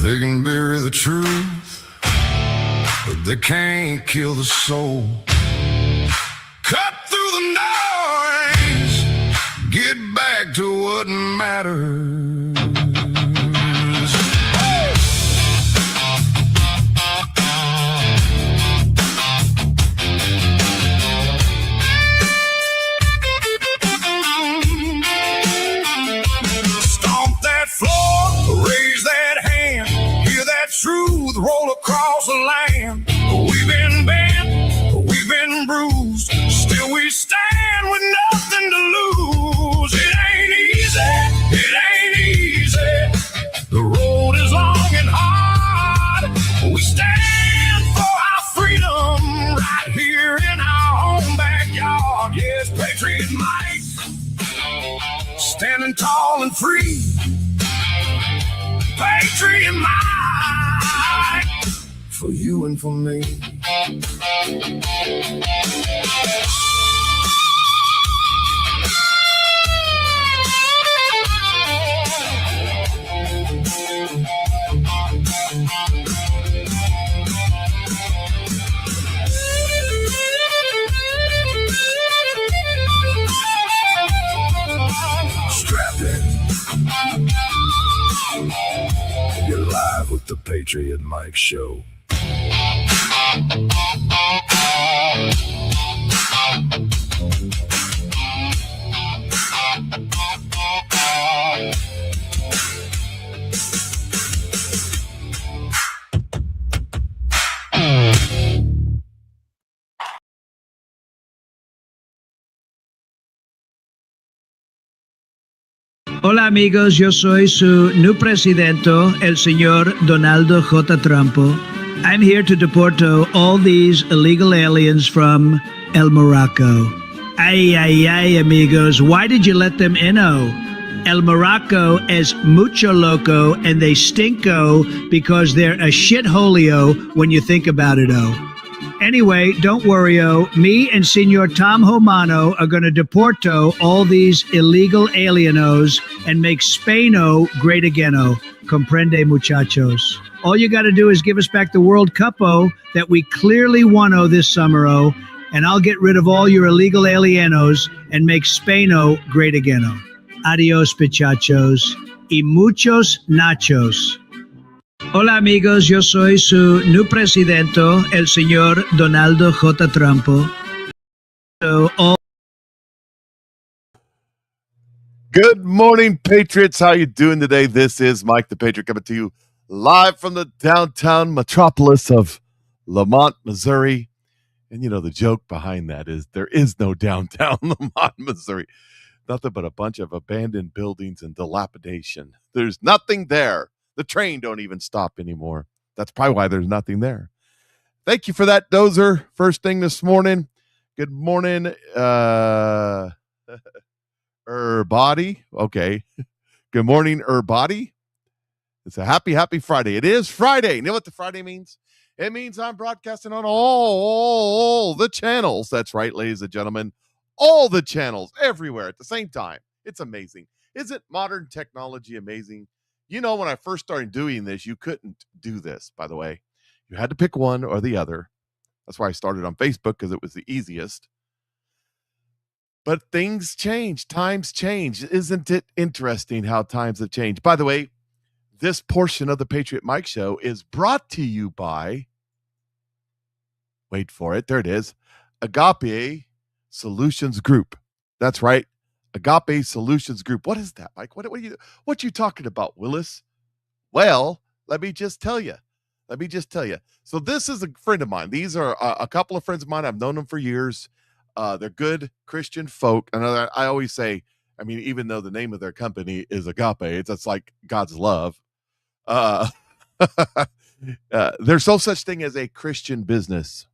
They can bury the truth, but they can't kill the soul. Cut through the noise, get back to what matters. Stomp that floor, raise that hand, hear that truth roll across the land. We've been bent, we've been bruised, still we stand with nothing to lose. It ain't easy, it ain't easy. The road is long and hard. We stand for our freedom right here in our own backyard. Yes, Patriot Mike, standing tall and free. Patriot Mike, for you and for me. Strap in. You're live with the Patriot Mike Show. Hola amigos, yo soy su new presidente, el señor Donaldo J. Trumpo. I'm here to deport all these illegal aliens from El Morocco. Ay, ay, ay, amigos, why did you let them in, oh? El Morocco es mucho loco and they stinko because they're a shitholio when you think about it, oh. Anyway, don't worry, oh. Me and Senor Tom Homano are going to deport all these illegal alienos and make Spaino great again, oh. Comprende, muchachos. All you got to do is give us back the World Cup, oh, that we clearly won, oh, this summer, oh, and I'll get rid of all your illegal alienos and make Spaino great again, oh. Adios, pichachos, y muchos nachos. Hola amigos, yo soy su new presidente, el señor Donaldo J. Trumpo. Good morning, Patriots. How you doing today? This is Mike the Patriot coming to you live from the downtown metropolis of LaMonte, Missouri. And you know, the joke behind that is there is no downtown LaMonte, Missouri. Nothing but a bunch of abandoned buildings and dilapidation. There's nothing there. The train don't even stop anymore. That's probably why there's nothing there. Thank you for that, Dozer. First thing this morning. Good morning, Body. Okay. Good morning, Body. It's a happy Friday. It is Friday. You know what the Friday means? It means I'm broadcasting on all the channels. That's right, ladies and gentlemen. All the channels everywhere at the same time. It's amazing. Isn't modern technology amazing? You know, when I first started doing this, you couldn't do this, by the way. You had to pick one or the other. That's why I started on Facebook, because it was the easiest. But things change. Times change. Isn't it interesting how times have changed? By the way, this portion of the Patriot Mike Show is brought to you by, wait for it, there it is, Agape Solutions Group. That's right. Agape Solutions Group. What is that, Mike? What you talking about, Willis? Well, let me just tell you. So this is a friend of mine. These are a couple of friends of mine. I've known them for years. They're good Christian folk. And I always say, I mean, even though the name of their company is Agape, it's like God's love. There's no such thing as a Christian business.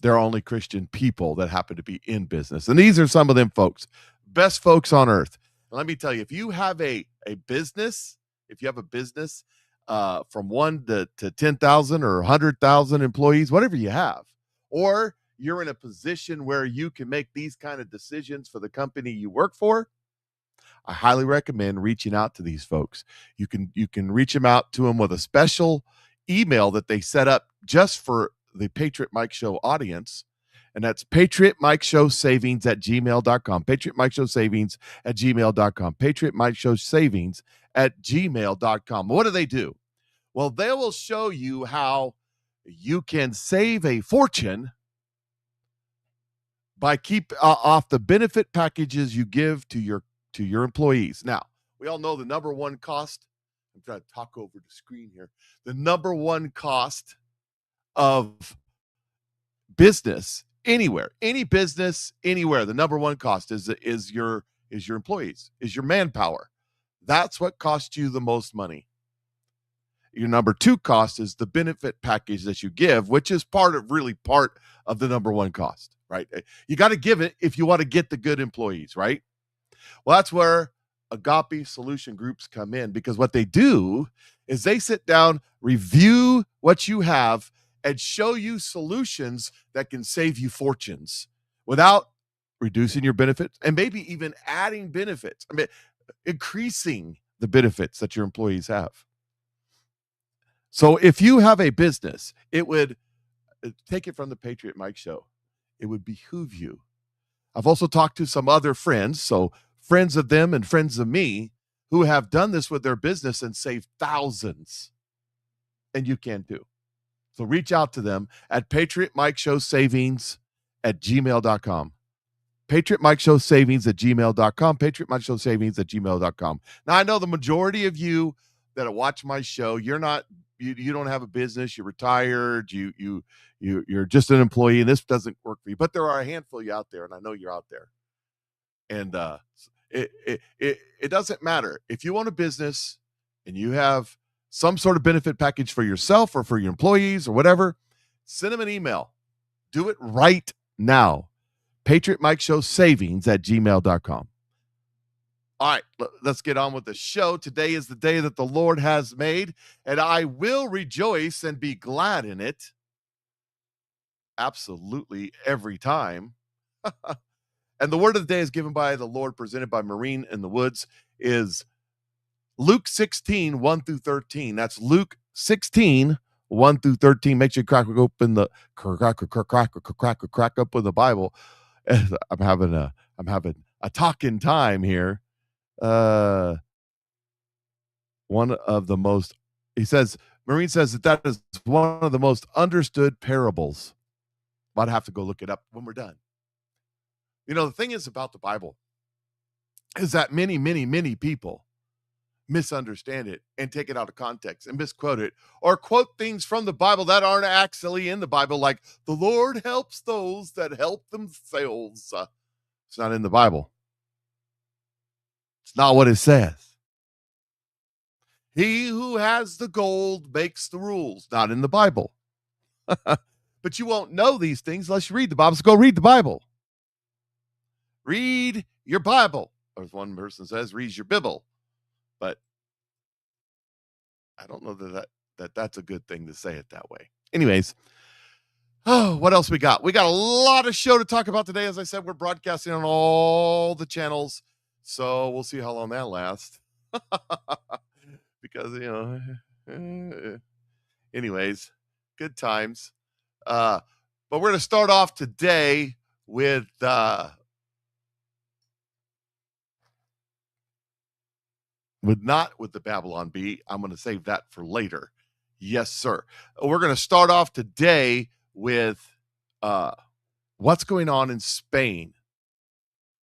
There are only Christian people that happen to be in business. And these are some of them folks, best folks on earth. And let me tell you, if you have a business, from 1 to 10,000 or 100,000 employees, whatever you have, or you're in a position where you can make these kind of decisions for the company you work for, I highly recommend reaching out to these folks. You can reach them out to them with a special email that they set up just for the Patriot Mike Show audience. And that's PatriotMikeShowSavings at gmail.com. PatriotMikeShowSavings at gmail.com. PatriotMikeShowSavings at gmail.com. What do they do? Well, they will show you how you can save a fortune by keep off the benefit packages you give to your employees. Now, we all know the number one cost. I'm trying to talk over the screen here. The number one cost of business anywhere, any business anywhere, the number one cost is your employees, is your manpower. That's what costs you the most money. Your number two cost is the benefit package that you give, which is part of the number one cost, right? You got to give it if you want to get the good employees, right? Well, that's where Agape solution groups come in, because what they do is they sit down, review what you have, and show you solutions that can save you fortunes without reducing your benefits and maybe even adding benefits. I mean, increasing the benefits that your employees have. So if you have a business, it would take it from the Patriot Mike Show. It would behoove you. I've also talked to some other friends, so friends of them and friends of me, who have done this with their business and saved thousands. And you can too. So reach out to them at PatriotMikeShowSavings at gmail.com. PatriotMikeShowSavings at gmail.com. PatriotMikeShowSavings at gmail.com. Now, I know the majority of you that watch my show, you don't have a business, you're retired, you're just an employee, and this doesn't work for you. But there are a handful of you out there, and I know you're out there. And it doesn't matter. If you own a business and you have some sort of benefit package for yourself or for your employees or whatever, send them an email. Do it right now. PatriotMikeShowSavings at gmail.com. All right, let's get on with the show. Today is the day that the Lord has made, and I will rejoice and be glad in it. Absolutely every time. And the word of the day is given by the Lord, presented by Marine in the Woods, is Luke 16, 1 through 13. That's Luke 16, 1 through 13. Make sure you crack open the Bible. I'm having a talking time here. One of the most, Marine says that is one of the most understood parables. I'd have to go look it up when we're done. You know, the thing is about the Bible is that many, many, many people misunderstand it and take it out of context and misquote it, or quote things from the Bible that aren't actually in the Bible, like the Lord helps those that help themselves. It's not in the Bible. It's not what it says. He who has the gold makes the rules. Not in the Bible. But you won't know these things unless you read the Bible. So go read the Bible. Read your Bible. Or as one person says, read your Bible. But I don't know that's a good thing to say it that way. Anyways, what else we got? We got a lot of show to talk about today. As I said, we're broadcasting on all the channels. So we'll see how long that lasts. Because, anyways, good times. But we're going to start off today with not with the Babylon Bee. I'm going to save that for later. Yes, sir. We're going to start off today with what's going on in Spain.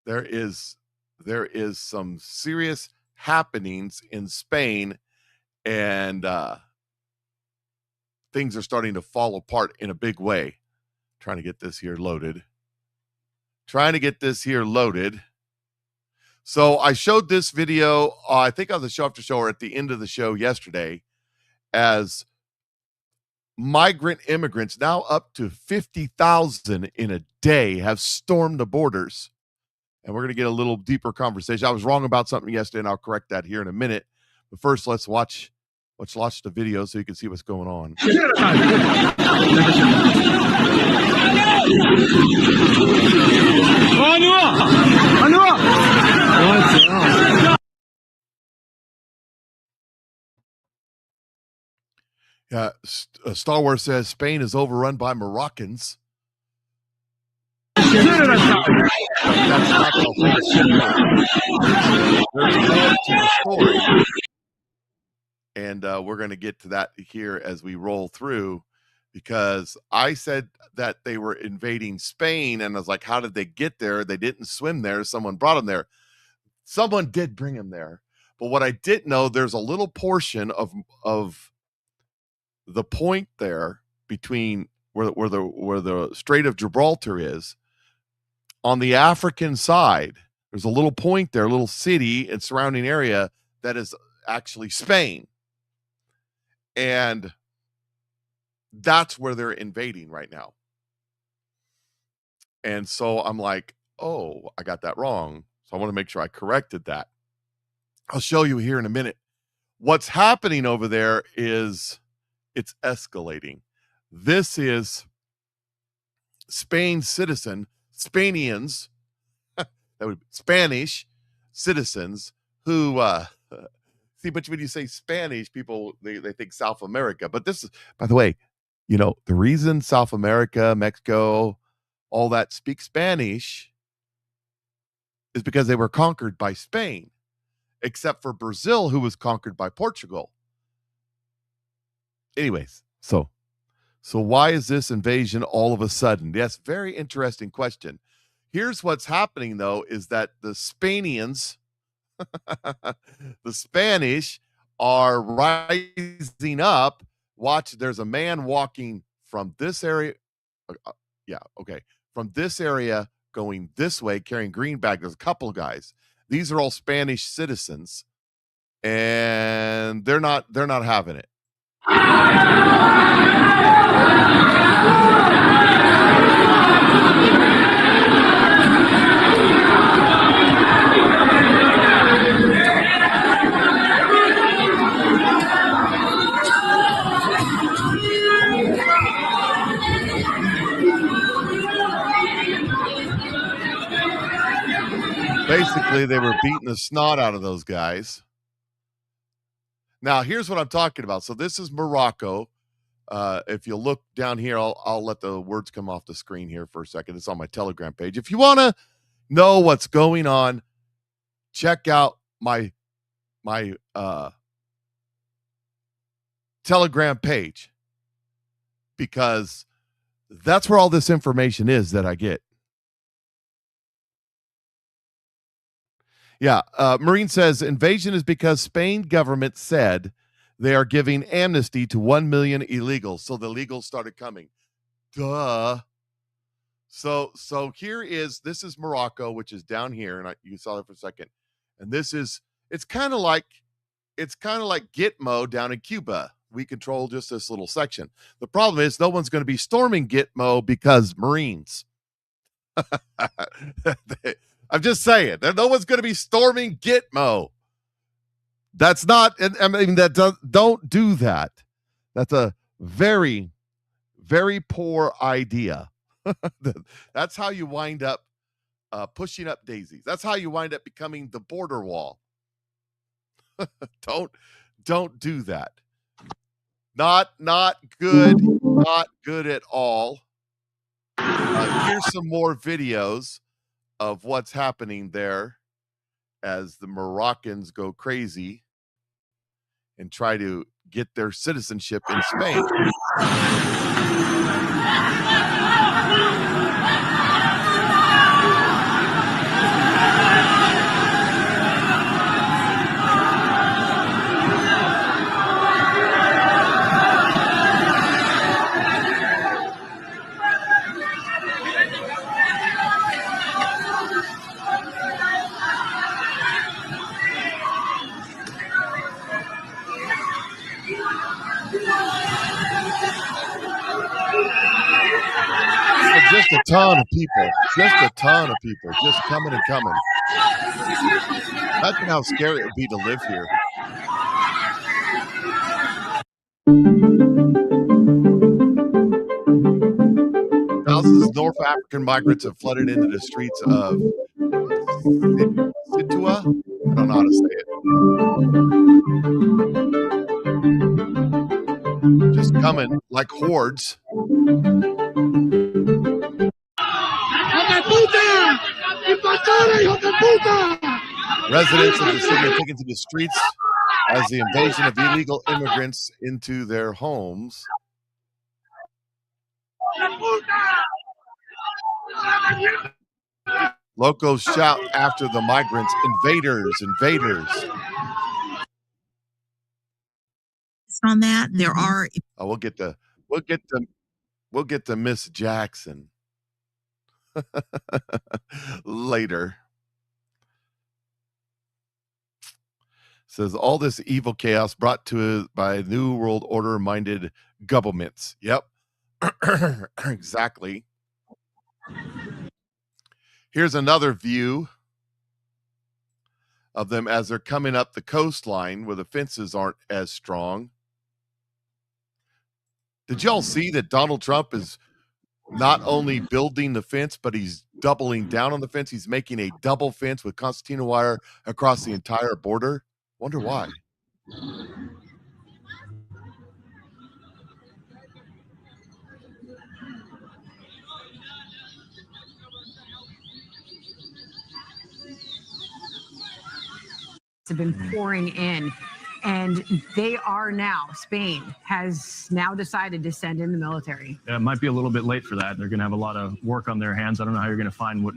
There is some serious happenings in Spain, and things are starting to fall apart in a big way. Trying to get this here loaded. So I showed this video, I think on the show after show or at the end of the show yesterday, as migrant immigrants, now up to 50,000 in a day, have stormed the borders. And we're going to get a little deeper conversation. I was wrong about something yesterday, and I'll correct that here in a minute. But first, let's watch the video so you can see what's going on. Yeah, Star Wars says Spain is overrun by Moroccans. That's not the whole story. There's more to the story, and we're going to get to that here as we roll through, because I said that they were invading Spain, and I was like, how did they get there? They didn't swim there. Someone brought them there. Someone did bring them there. But what I didn't know, there's a little portion of the point there between where the Strait of Gibraltar is. On the African side, there's a little point there, a little city and surrounding area that is actually Spain. And that's where they're invading right now. And so I'm like, oh, I got that wrong. So I want to make sure I corrected that. I'll show you here in a minute. What's happening over there is it's escalating. This is Spain's citizen, Spanians, that would be Spanish citizens who see, but when you say Spanish, people they think South America. But this is, by the way, the reason South America, Mexico, all that speak Spanish is because they were conquered by Spain, except for Brazil, who was conquered by Portugal. Anyways, so why is this invasion all of a sudden? Yes, very interesting question. Here's what's happening, though, is that the Spanians, the Spanish are rising up. Watch, there's a man walking from this area. From this area going this way, carrying green bag. There's a couple of guys. These are all Spanish citizens, and they're not having it. Basically, they were beating the snot out of those guys. Now, here's what I'm talking about. So this is Morocco. If you look down here, I'll let the words come off the screen here for a second. It's on my Telegram page. If you want to know what's going on, check out my Telegram page, because that's where all this information is that I get. Yeah, Marine says invasion is because Spain government said they are giving amnesty to 1 million illegals. So the illegals started coming. Duh. So this is Morocco, which is down here, and you saw that for a second. And it's kind of like Gitmo down in Cuba. We control just this little section. The problem is no one's going to be storming Gitmo because Marines. I'm just saying, no one's going to be storming Gitmo. That's not, I mean, don't do that. That's a very, very poor idea. That's how you wind up pushing up daisies. That's how you wind up becoming the border wall. Don't do that. Not good. Not good at all. Here's some more videos of what's happening there as the Moroccans go crazy and try to get their citizenship in Spain. Just a ton of people, just coming and coming. Imagine how scary it would be to live here. Thousands of North African migrants have flooded into the streets of Titua? I don't know how to say it. Just coming like hordes. Residents of the city are taken to the streets as the invasion of illegal immigrants into their homes. Locals shout after the migrants, invaders, invaders. On that, there are. Oh, we'll get to Miss Jackson later. Says all this evil chaos brought to by New World Order minded governments. Yep. Exactly. Here's another view of them as they're coming up the coastline where the fences aren't as strong. Did y'all see that Donald Trump is not only building the fence, but he's doubling down on the fence? He's making a double fence with concertina wire across the entire border. Wonder why. Have been pouring in, and they are now, Spain has now decided to send in the military. It might be a little bit late for that. They're going to have a lot of work on their hands. I don't know how you're going to find what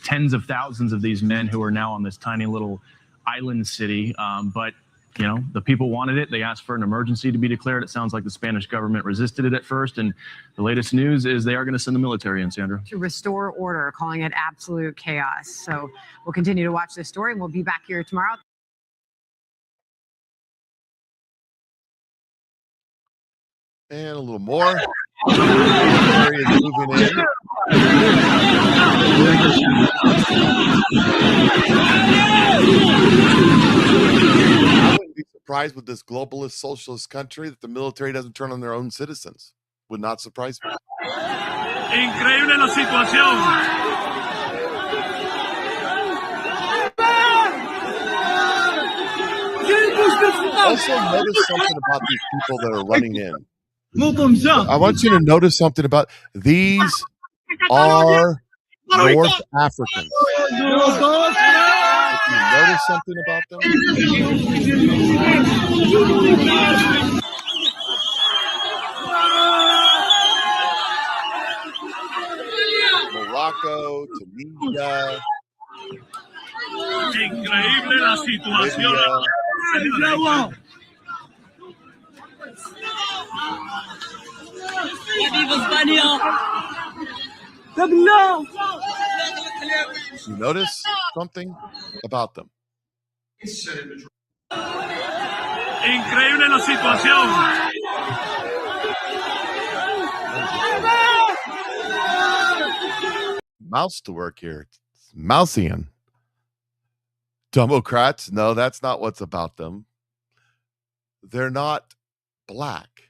tens of thousands of these men who are now on this tiny little island city. But, you know, the people wanted it. They asked for an emergency to be declared. It sounds like the Spanish government resisted it at first. And the latest news is they are going to send the military in, Sandra. To restore order, calling it absolute chaos. So we'll continue to watch this story, and we'll be back here tomorrow. And a little more. Military is moving in. I wouldn't be surprised with this globalist socialist country that the military doesn't turn on their own citizens. Would not surprise me. Increíble la situación. Also, notice something about these people that are running in. I want you to notice something about these are North Africans. If you notice something about them, Morocco, Tunisia, Increíble la situación. Libya. You notice something about them. Increíble la situación. Mouse to work here. It's Mousian. Democrats, no, that's not what's about them. They're not black.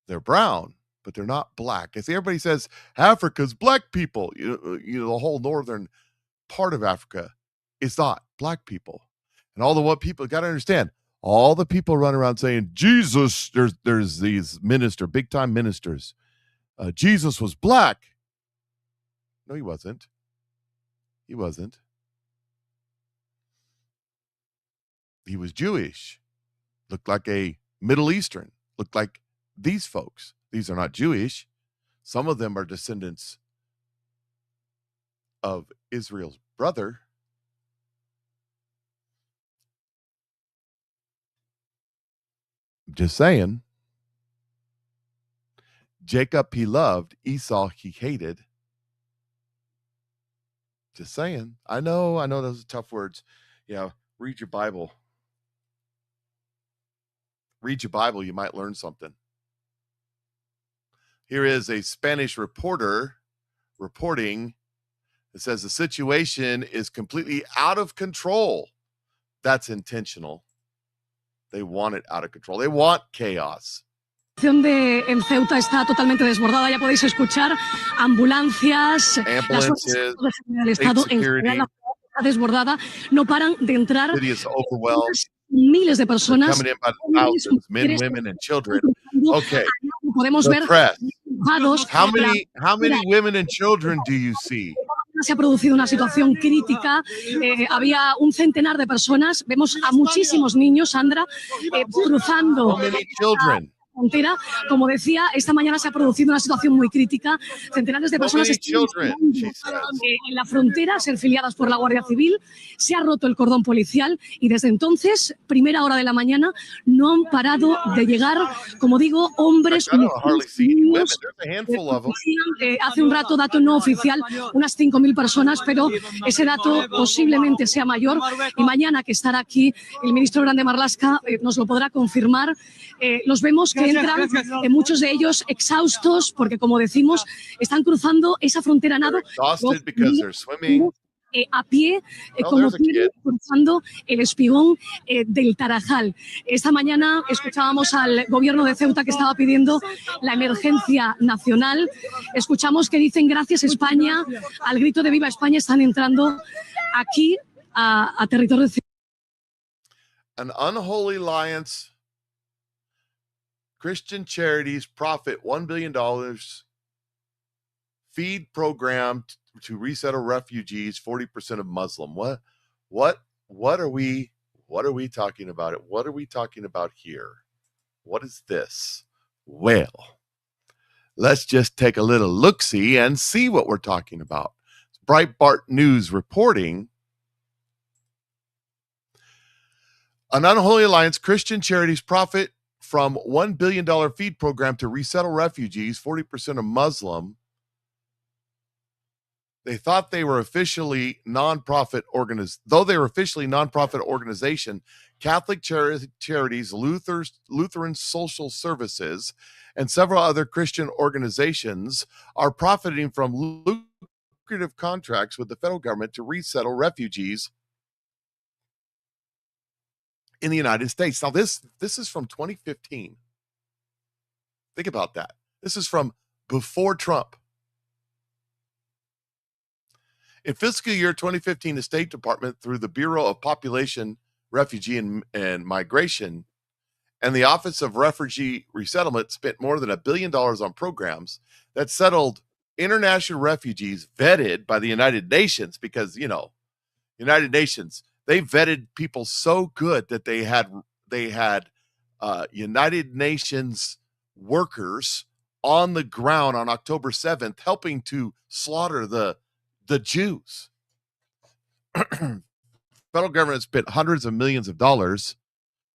They're brown, but they're not black. I see everybody says Africa's black people. You know, the whole northern part of Africa is not black people. And all the what people got to understand, all the people run around saying Jesus, there's these big time ministers. Jesus was black. No, he wasn't. He wasn't. He was Jewish. Looked like a Middle Eastern. Looked like these folks. These are not Jewish. Some of them are descendants of Israel's brother. Just saying. Jacob he loved, Esau he hated. Just saying. I know those are tough words. Yeah, read your Bible. Read your Bible, you might learn something. Here is a Spanish reporter reporting. It says the situation is completely out of control. That's intentional. They want it out of control. They want chaos. En Ceuta está totalmente desbordada. Ya podéis escuchar ambulancias, las fuerzas del Estado en general, desbordada, no paran de entrar City is overwhelmed. miles de They're personas. coming in by the hombres, thousands, men, mujeres, women, and children. cruzando. Okay, Podemos the ver press. empujados. How many women and children do you see? Se ha producido una situación crítica, había un centenar de personas, vemos a muchísimos niños, Sandra, cruzando How many children? frontera. Como decía, esta mañana se ha producido una situación muy crítica. Centenares de How personas many están children, she says. en la frontera, ser filiadas por la Guardia Civil. Se ha roto el cordón policial y desde entonces, primera hora de la mañana, no han parado de llegar, como digo, hombres, I don't hardly see any women. niños. There's a handful of them. Hace un rato, dato no oficial, unas 5.000 personas, pero ese dato posiblemente sea mayor. Y mañana, que estará aquí el ministro Grande Marlaska, nos lo podrá confirmar. Los vemos que entran, muchos de ellos exhaustos, porque como decimos, están cruzando esa frontera a nado. Exhausted because they're swimming. A pie, como quieren, cruzando el espigón del Tarajal. Esta mañana escuchábamos al gobierno de Ceuta que estaba pidiendo la emergencia nacional. Escuchamos que dicen gracias España, al grito de viva España están entrando aquí a territorio de Ceuta. An unholy alliance. Christian charities profit $1 billion. Feed program to resettle refugees, 40% of Muslim. What are we talking about? What are we talking about here? What is this? Well, let's just take a little look-see and see what we're talking about. Breitbart News reporting. An unholy alliance, Christian charities profit from $1 billion feed program to resettle refugees, 40% of Muslim. They thought they were officially nonprofit organization, Catholic Charities, Lutheran Social Services, and several other Christian organizations are profiting from lucrative contracts with the federal government to resettle refugees in the United States. Now, this is from 2015. Think about that. This is from before Trump. In fiscal year 2015, the State Department, through the Bureau of Population, Refugee, and Migration, and the Office of Refugee Resettlement, spent more than $1 billion on programs that settled international refugees vetted by the United Nations, because, United Nations, they vetted people so good that they had United Nations workers on the ground on October 7th helping to slaughter the Jews. Federal government spent hundreds of millions of dollars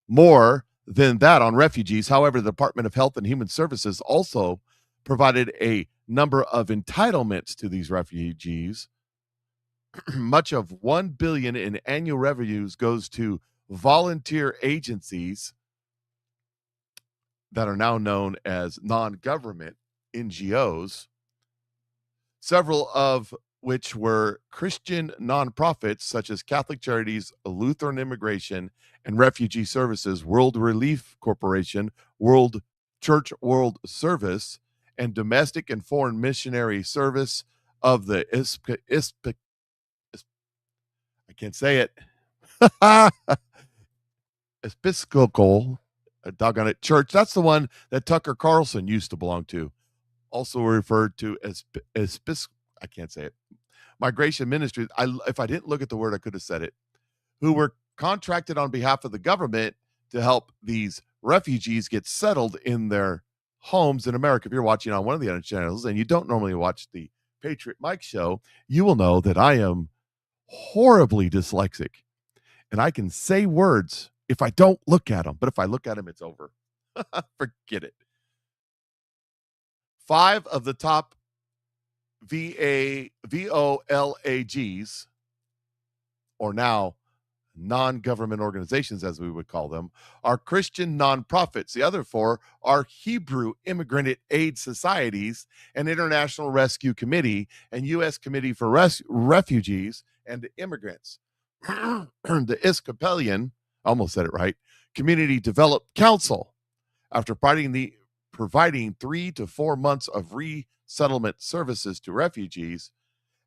more than that on refugees. However, the Department of Health and Human Services also provided a number of entitlements to these refugees. Much of $1 billion in annual revenues goes to volunteer agencies that are now known as non-government NGOs, several of which were Christian nonprofits such as Catholic Charities, Lutheran Immigration and Refugee Services, World Relief Corporation, World Church World Service, and Domestic and Foreign Missionary Service of the I can't say it. Episcopal, doggone it, church. That's the one that Tucker Carlson used to belong to. Also referred to as I can't say it. Migration Ministries. If I didn't look at the word, I could have said it. Who were contracted on behalf of the government to help these refugees get settled in their homes in America. If you're watching on one of the other channels and you don't normally watch the Patriot Mike Show, you will know that I am horribly dyslexic and I can say words if I don't look at them, but if I look at them, it's over. Forget it. 5 of the top VOLAGs, or now non-government organizations, as we would call them, are Christian nonprofits. The other 4 are Hebrew Immigrant Aid Societies and International Rescue Committee and U.S. Committee for Refugees and Immigrants. The Episcopalian, I almost said it right, Community Development Council, after providing 3 to 4 months of resettlement services to refugees,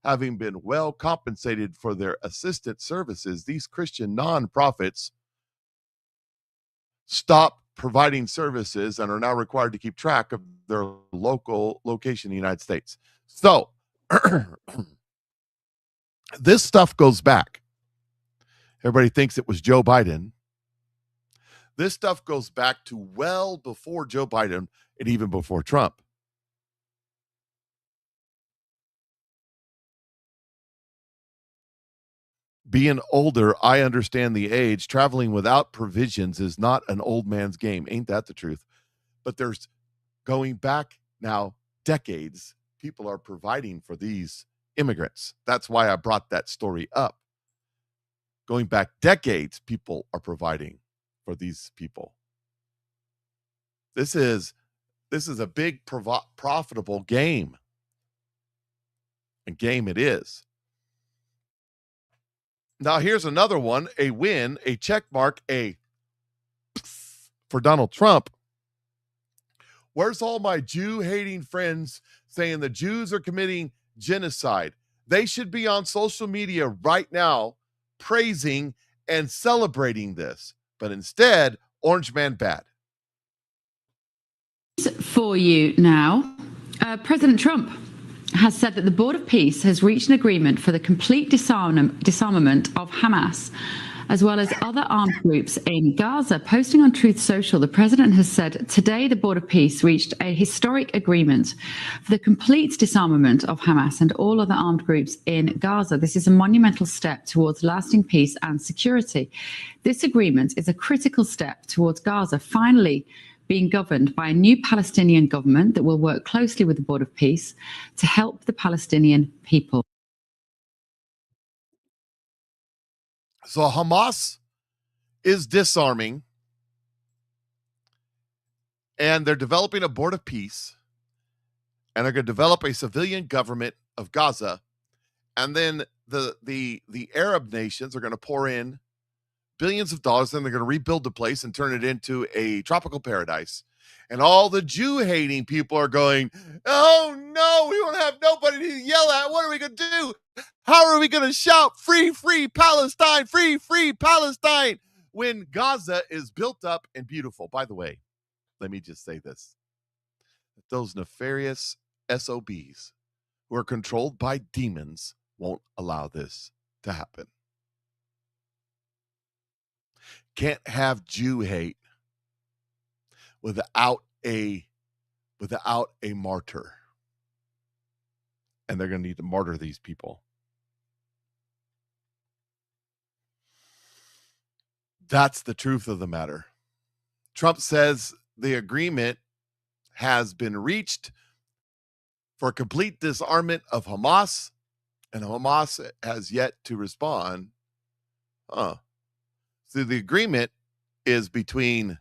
having been well compensated for their assistance services, these Christian nonprofits stopped providing services and are now required to keep track of their local location in the United States. So this stuff goes back. Everybody thinks it was Joe Biden. This stuff goes back to well before Joe Biden and even before Trump. Being older, I understand the age. Traveling without provisions is not an old man's game. Ain't that the truth? But there's going back now decades, people are providing for these immigrants. That's why I brought that story up. Going back decades, people are providing for these people. This is a big profitable game. A game it is. Now here's another one, a win, a check mark, for Donald Trump. Where's all my Jew-hating friends saying the Jews are committing genocide? They should be on social media right now praising and celebrating this. But instead, Orange Man bad. For you now, President Trump has said that the Board of Peace has reached an agreement for the complete disarmament of Hamas, as well as other armed groups in Gaza. Posting on Truth Social, the president has said, today the Board of Peace reached a historic agreement for the complete disarmament of Hamas and all other armed groups in Gaza. This is a monumental step towards lasting peace and security. This agreement is a critical step towards Gaza finally being governed by a new Palestinian government that will work closely with the Board of Peace to help the Palestinian people. So Hamas is disarming, and they're developing a Board of Peace, and they're going to develop a civilian government of Gaza, and then the Arab nations are going to pour in billions of dollars, then they're going to rebuild the place and turn it into a tropical paradise. And all the Jew-hating people are going, oh no, we won't have nobody to yell at. What are we going to do? How are we going to shout free, free Palestine, free, free Palestine when Gaza is built up and beautiful? By the way, let me just say this. Those nefarious SOBs who are controlled by demons won't allow this to happen. Can't have Jew hate without a martyr. And they're going to need to martyr these people. That's the truth of the matter. Trump says the agreement has been reached for complete disarmament of Hamas, and Hamas has yet to respond. So the agreement is between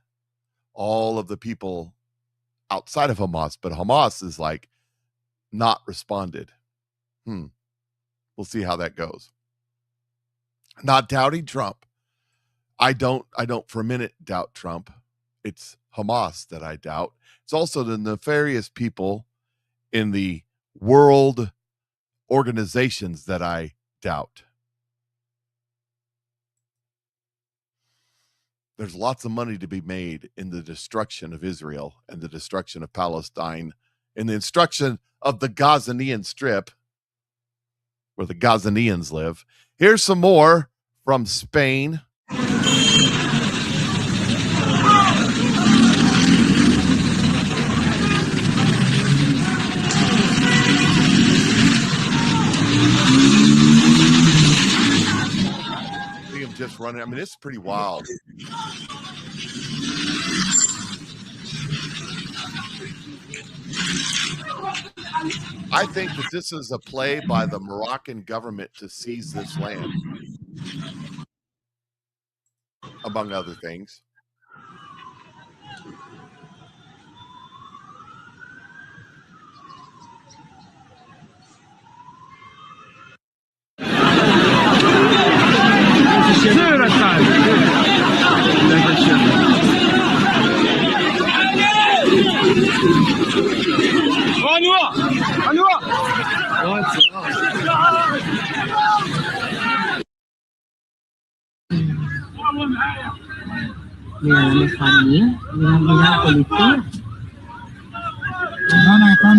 all of the people outside of Hamas, but Hamas is like not responded. We'll see how that goes. Not doubting Trump. I don't for a minute doubt Trump. It's Hamas that I doubt. It's also the nefarious people in the world organizations that I doubt. There's lots of money to be made in the destruction of Israel and the destruction of Palestine and the destruction of the Gazanian Strip, where the Gazanians live. Here's some more from Spain. Just running. I mean, it's pretty wild. I think that this is a play by the Moroccan government to seize this land, among other things.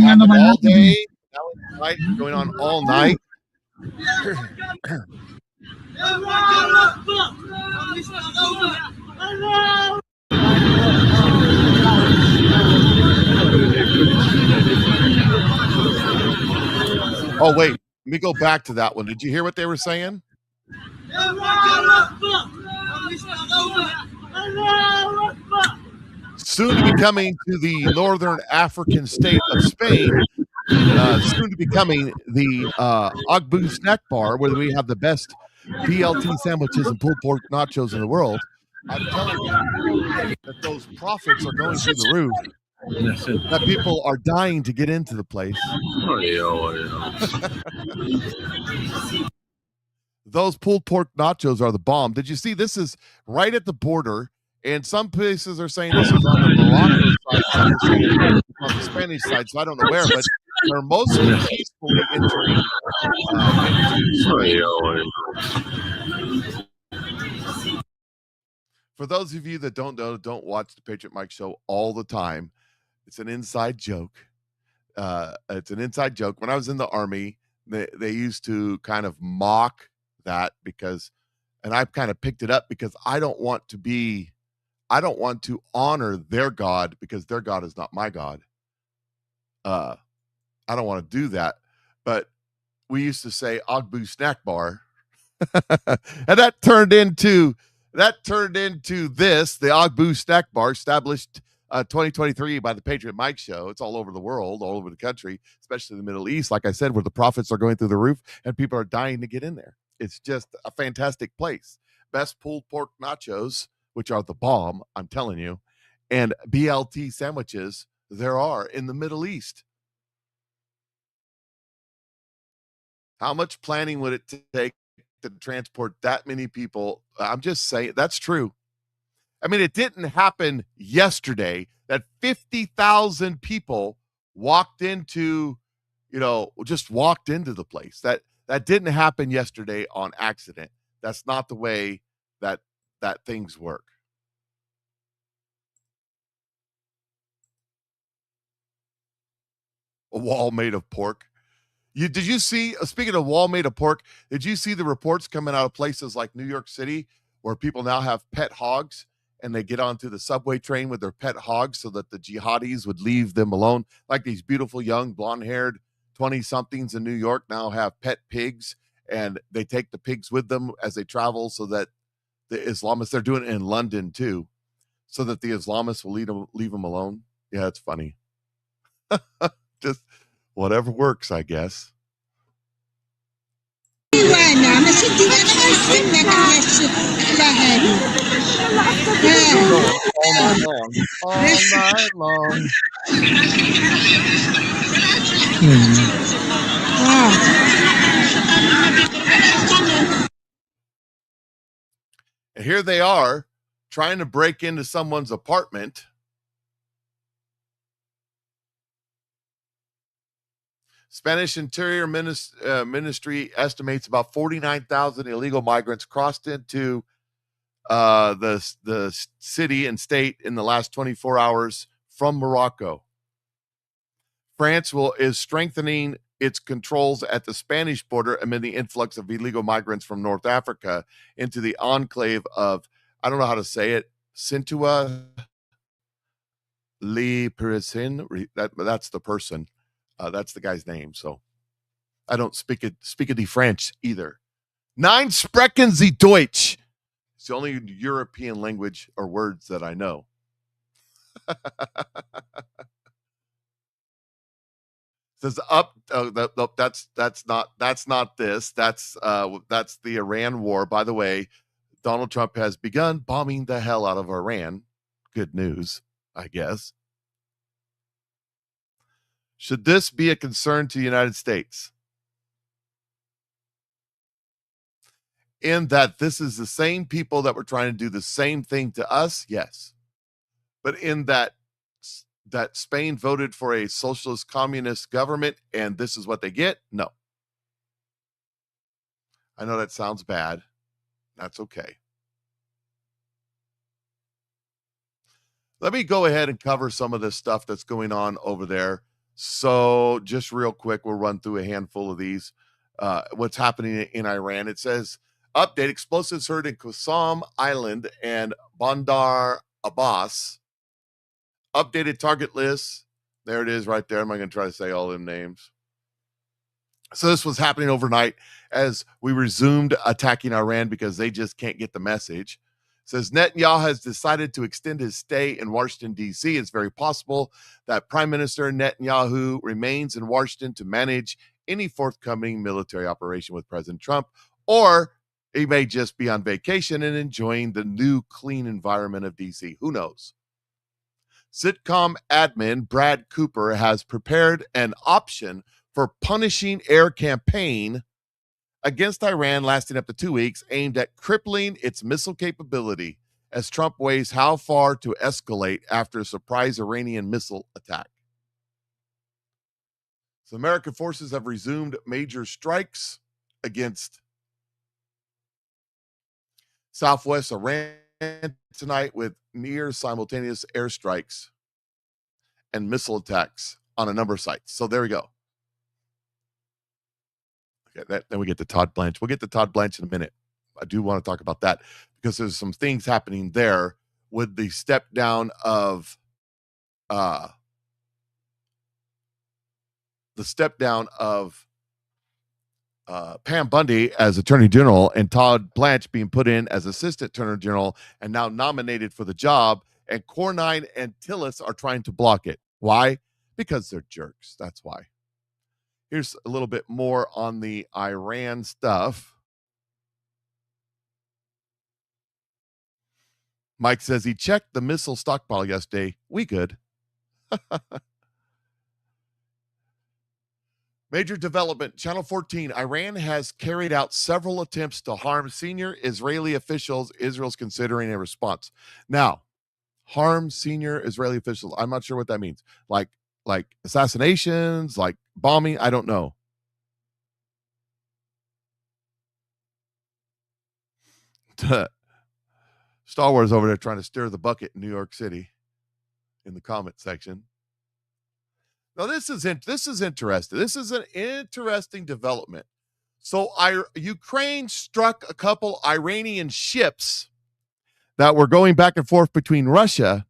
Happened all day. Now it's night, going on all night. Oh, wait. Let me go back to that one. Did you hear what they were saying? Soon to be coming to the northern African state of Spain, soon to be coming the Agbu Snack Bar, where we have the best BLT sandwiches and pulled pork nachos in the world. I'm telling you that those profits are going through the roof. That people are dying to get into the place. Those pulled pork nachos are the bomb. Did you see? This is right at the border, and some places are saying this is on the Morocco side, some are saying on the Spanish side, so I don't know where, but they're mostly peacefully entering into Spain. For those of you that don't know, don't watch the Patriot Mike Show all the time. It's an inside joke. It's an inside joke. When I was in the Army, they used to kind of mock that because, and I've kind of picked it up because I don't want to honor their God because their God is not my God. I don't want to do that. But we used to say Agbu Snack Bar. And that turned into this, the Agbu Snack Bar, established 2023 by the Patriot Mike Show. It's all over the world, all over the country, especially the Middle East, like I said, where the profits are going through the roof and people are dying to get in there. It's just a fantastic place. Best pulled pork nachos, which are the bomb, I'm telling you, and BLT sandwiches there are in the Middle East. How much planning would it take to transport that many people? I'm just saying, that's true. I mean, it didn't happen yesterday that 50,000 people walked into the place. That didn't happen yesterday on accident. That's not the way that things work. A wall made of pork. Did you see, speaking of wall made of pork, did you see the reports coming out of places like New York City where people now have pet hogs and they get onto the subway train with their pet hogs so that the jihadis would leave them alone? Like these beautiful young blonde-haired 20-somethings in New York now have pet pigs, and they take the pigs with them as they travel so that the Islamists, they're doing it in London too, so that the Islamists will leave them alone. Yeah, it's funny. Just whatever works, I guess. All night long. And here they are trying to break into someone's apartment. Spanish Interior Ministry estimates about 49,000 illegal migrants crossed into the city and state in the last 24 hours from Morocco. France is strengthening its controls at the Spanish border amid the influx of illegal migrants from North Africa into the enclave of, I don't know how to say it, Ceuta Le Perisin. That's the person. That's the guy's name. So I don't speak the French either. Nein sprechen Sie Deutsch. It's the only European language or words that I know. Says up. That's not this. That's the Iran war. By the way, Donald Trump has begun bombing the hell out of Iran. Good news, I guess. Should this be a concern to the United States? In that this is the same people that were trying to do the same thing to us, yes. But in that Spain voted for a socialist communist government and this is what they get? No. I know that sounds bad. That's okay. Let me go ahead and cover some of this stuff that's going on over there. So just real quick, we'll run through a handful of these. What's happening in Iran. It says, update, explosives heard in Qasam Island and Bandar Abbas. Updated target list. There it is right there. I'm not going to try to say all them names. So this was happening overnight as we resumed attacking Iran because they just can't get the message. It says Netanyahu has decided to extend his stay in Washington, D.C. It's very possible that Prime Minister Netanyahu remains in Washington to manage any forthcoming military operation with President Trump, or he may just be on vacation and enjoying the new clean environment of D.C. Who knows? Sitcom admin Brad Cooper has prepared an option for punishing air campaign against Iran lasting up to 2 weeks, aimed at crippling its missile capability as Trump weighs how far to escalate after a surprise Iranian missile attack. So American forces have resumed major strikes against Southwest Iran tonight with near simultaneous airstrikes and missile attacks on a number of sites. So there we go. Okay, then we get to Todd Blanche. We'll get to Todd Blanche in a minute. I do want to talk about that because there's some things happening there with the step down of Pam Bundy as Attorney General and Todd Blanche being put in as Assistant Attorney General and now nominated for the job. And Cornine and Tillis are trying to block it. Why? Because they're jerks. That's why. Here's a little bit more on the Iran stuff. Mike says he checked the missile stockpile yesterday. We good. Major development, Channel 14. Iran has carried out several attempts to harm senior Israeli officials. Israel's considering a response. Now, harm senior Israeli officials. I'm not sure what that means. Like assassinations, like bombing. I don't know. Star Wars over there trying to stir the bucket in New York City in the comment section. Now, this is interesting. This is an interesting development. So Ukraine struck a couple Iranian ships that were going back and forth between Russia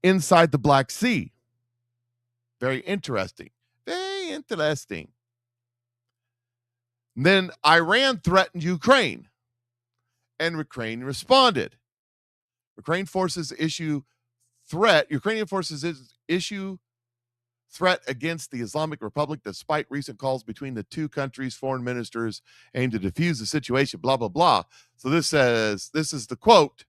inside the Black Sea. Very interesting. Very interesting. And then Iran threatened Ukraine, and Ukraine responded. Ukrainian forces issue threat against the Islamic Republic despite recent calls between the two countries' foreign ministers aimed to defuse the situation, blah, blah, blah. So this is the quote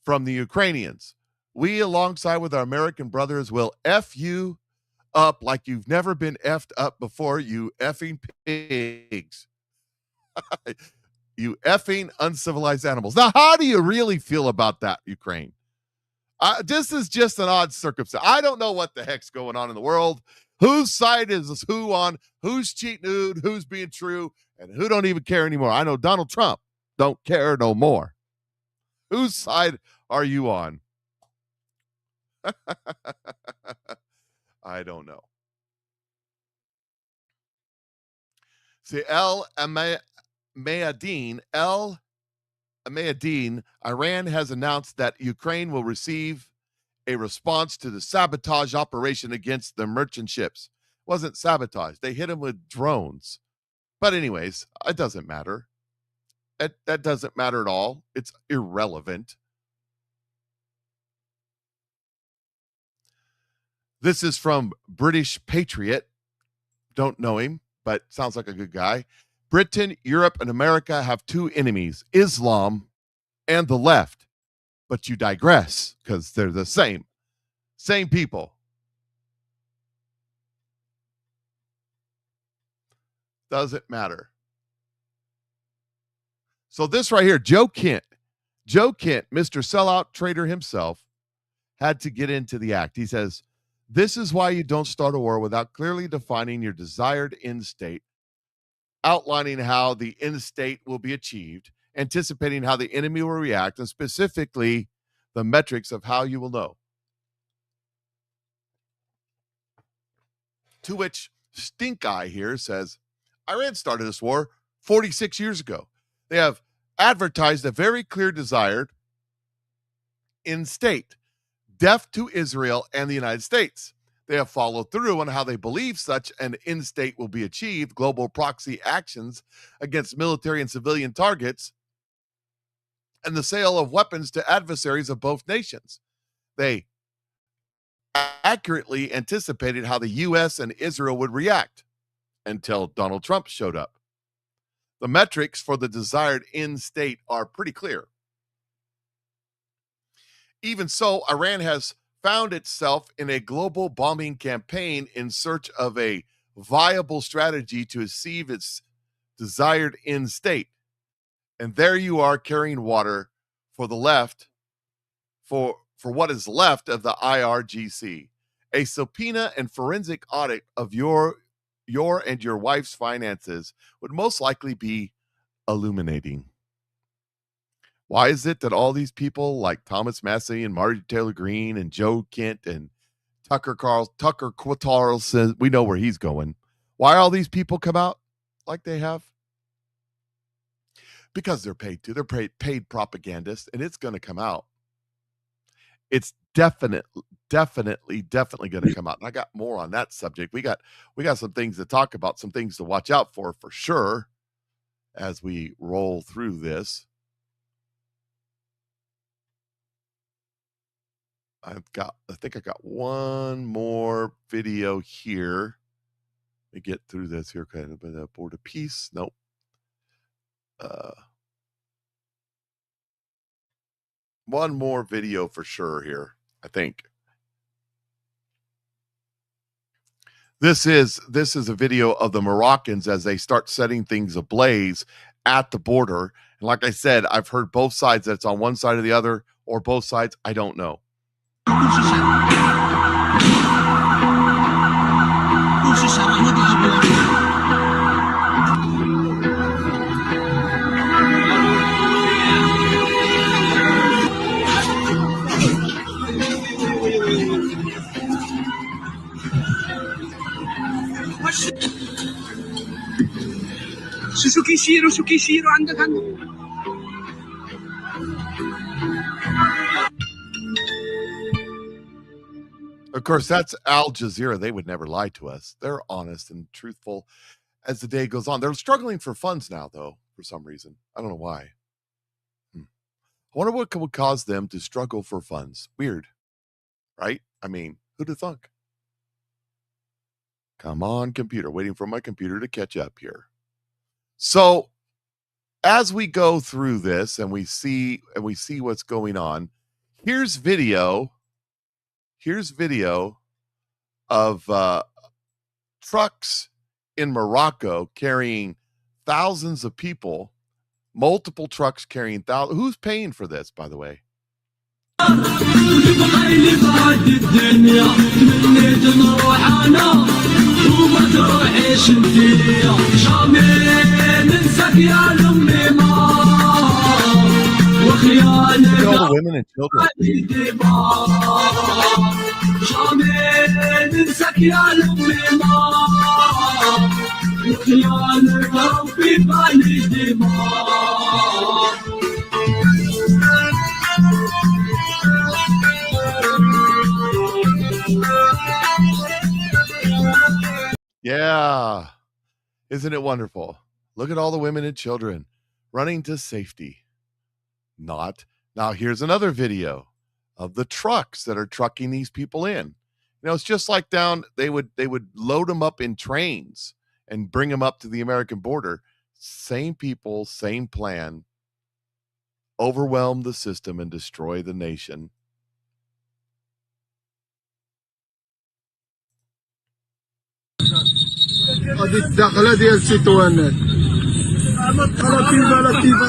from the Ukrainians. We, alongside with our American brothers, will F you up like you've never been effed up before, you effing pigs. You effing uncivilized animals. Now, how do you really feel about that, Ukraine? This is just an odd circumstance. I don't know what the heck's going on in the world. Whose side is who on? Who's cheating who's being true, and who don't even care anymore? I know Donald Trump don't care no more. Whose side are you on? I don't know. See, El Mayadeen, Iran has announced that Ukraine will receive a response to the sabotage operation against the merchant ships. It wasn't sabotage. They hit them with drones. But anyways, it doesn't matter. That doesn't matter at all. It's irrelevant. This is from British Patriot. Don't know him, but sounds like a good guy. Britain, Europe, and America have two enemies, Islam and the left. But you digress because they're the same people. Doesn't matter. So this right here, Joe Kent, Mr. Sellout Trader himself, had to get into the act. He says, this is why you don't start a war without clearly defining your desired end state, outlining how the end state will be achieved, anticipating how the enemy will react, and specifically the metrics of how you will know. To which Stink Eye here says, Iran started this war 46 years ago. They have advertised a very clear desire in state, deaf to Israel and the United States. They have followed through on how they believe such an in-state will be achieved, global proxy actions against military and civilian targets, and the sale of weapons to adversaries of both nations. They accurately anticipated how the U.S. and Israel would react until Donald Trump showed up. The metrics for the desired in-state are pretty clear. Even so, Iran has found itself in a global bombing campaign in search of a viable strategy to achieve its desired end state. And there you are carrying water for the left, for what is left of the IRGC. A subpoena and forensic audit of your and your wife's finances would most likely be illuminating. Why is it that all these people like Thomas Massey and Marjorie Taylor Greene and Joe Kent and Tucker Carlson, we know where he's going. Why all these people come out like they have? Because they're paid to. They're paid propagandists, and it's going to come out. It's definitely going to come out. And I got more on that subject. We got some things to talk about, some things to watch out for sure, as we roll through this. I think I got one more video here. Let me get through this here. Kind of a board of peace. Nope. One more video for sure here, I think. This is a video of the Moroccans as they start setting things ablaze at the border. And like I said, I've heard both sides, that it's on one side or the other, or both sides. I don't know. شو كيشيروا عندك Of course, that's Al Jazeera. They would never lie to us. They're honest and truthful as the day goes on. They're struggling for funds now, though, for some reason. I don't know why. I wonder what would cause them to struggle for funds. Weird, right? I mean, who'd have thunk? Come on, computer. Waiting for my computer to catch up here. So, as we go through this and we see what's going on, here's video of trucks in Morocco carrying thousands of people, multiple trucks carrying thousands. Who's paying for this, by the way? All the women and children. Yeah. Isn't it wonderful? Look at all the women and children running to safety. Not. Now, here's another video of the trucks that are trucking these people in. You know, it's just like down, they would load them up in trains and bring them up to the American border. Same people, same plan. Overwhelm the system and destroy the nation. هذه الداخله ديال سيتوانات لطيفه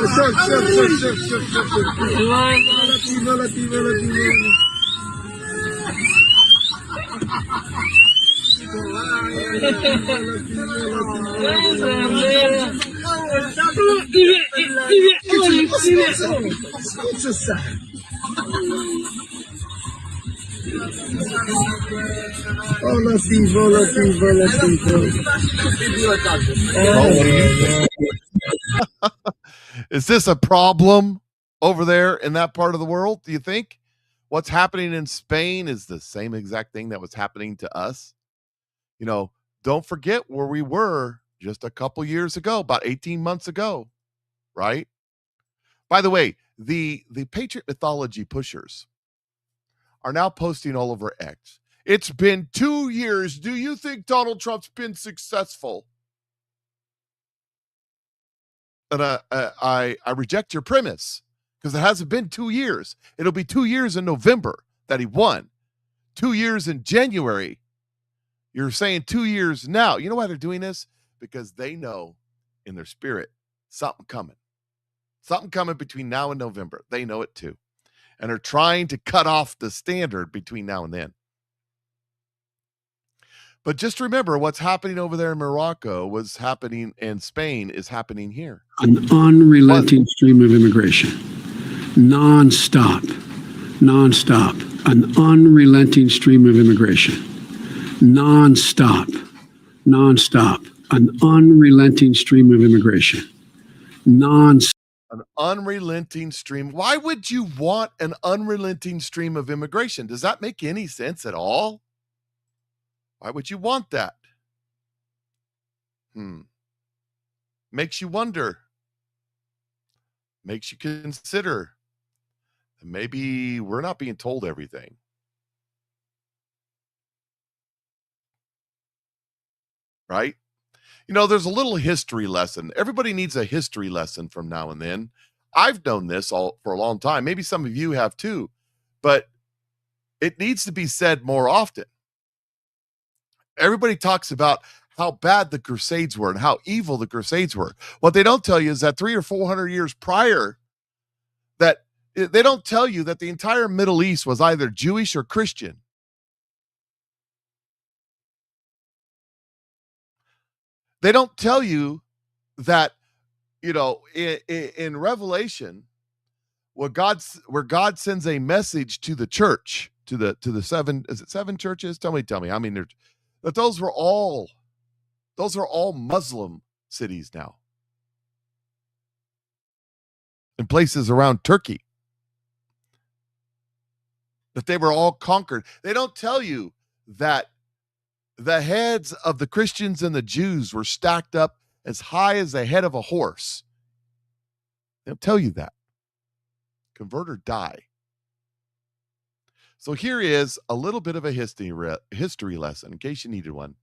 شوف Hola, Tivo. Well, what do you think? Is this a problem over there in that part of the world, do you think? What's happening in Spain is the same exact thing that was happening to us. You know, don't forget where we were just a couple years ago, about 18 months ago, right? By the way, the Patriot mythology pushers are now posting all over X. It's been 2 years. Do you think Donald Trump's been successful? And I reject your premise, because it hasn't been 2 years. It'll be 2 years in November that he won. 2 years in January. You're saying 2 years now. You know why they're doing this? Because they know in their spirit something coming. Something coming between now and November. They know it too. And are trying to cut off the standard between now and then. But just remember, what's happening over there in Morocco was happening in Spain is happening here. An unrelenting stream of immigration. Non-stop. An unrelenting stream of immigration. Non-stop. An unrelenting stream of immigration. An unrelenting stream. Why would you want an unrelenting stream of immigration? Does that make any sense at all? Why would you want that? Makes you wonder. Makes you consider. Maybe we're not being told everything. Right? You know, there's a little history lesson. Everybody needs a history lesson from now and then. I've known this all for a long time. Maybe some of you have too, but it needs to be said more often. Everybody talks about how bad the Crusades were and how evil the Crusades were. What they don't tell you is that 300 or 400 years prior, that they don't tell you that the entire Middle East was either Jewish or Christian. They don't tell you that, you know, in Revelation, where God sends a message to the church, to the seven, is it 7 churches? Tell me. I mean, that those are all Muslim cities now. In places around Turkey. That they were all conquered. They don't tell you that the heads of the Christians and the Jews were stacked up as high as the head of a horse. They'll tell you that. Convert or die. So here is a little bit of a history lesson in case you needed one.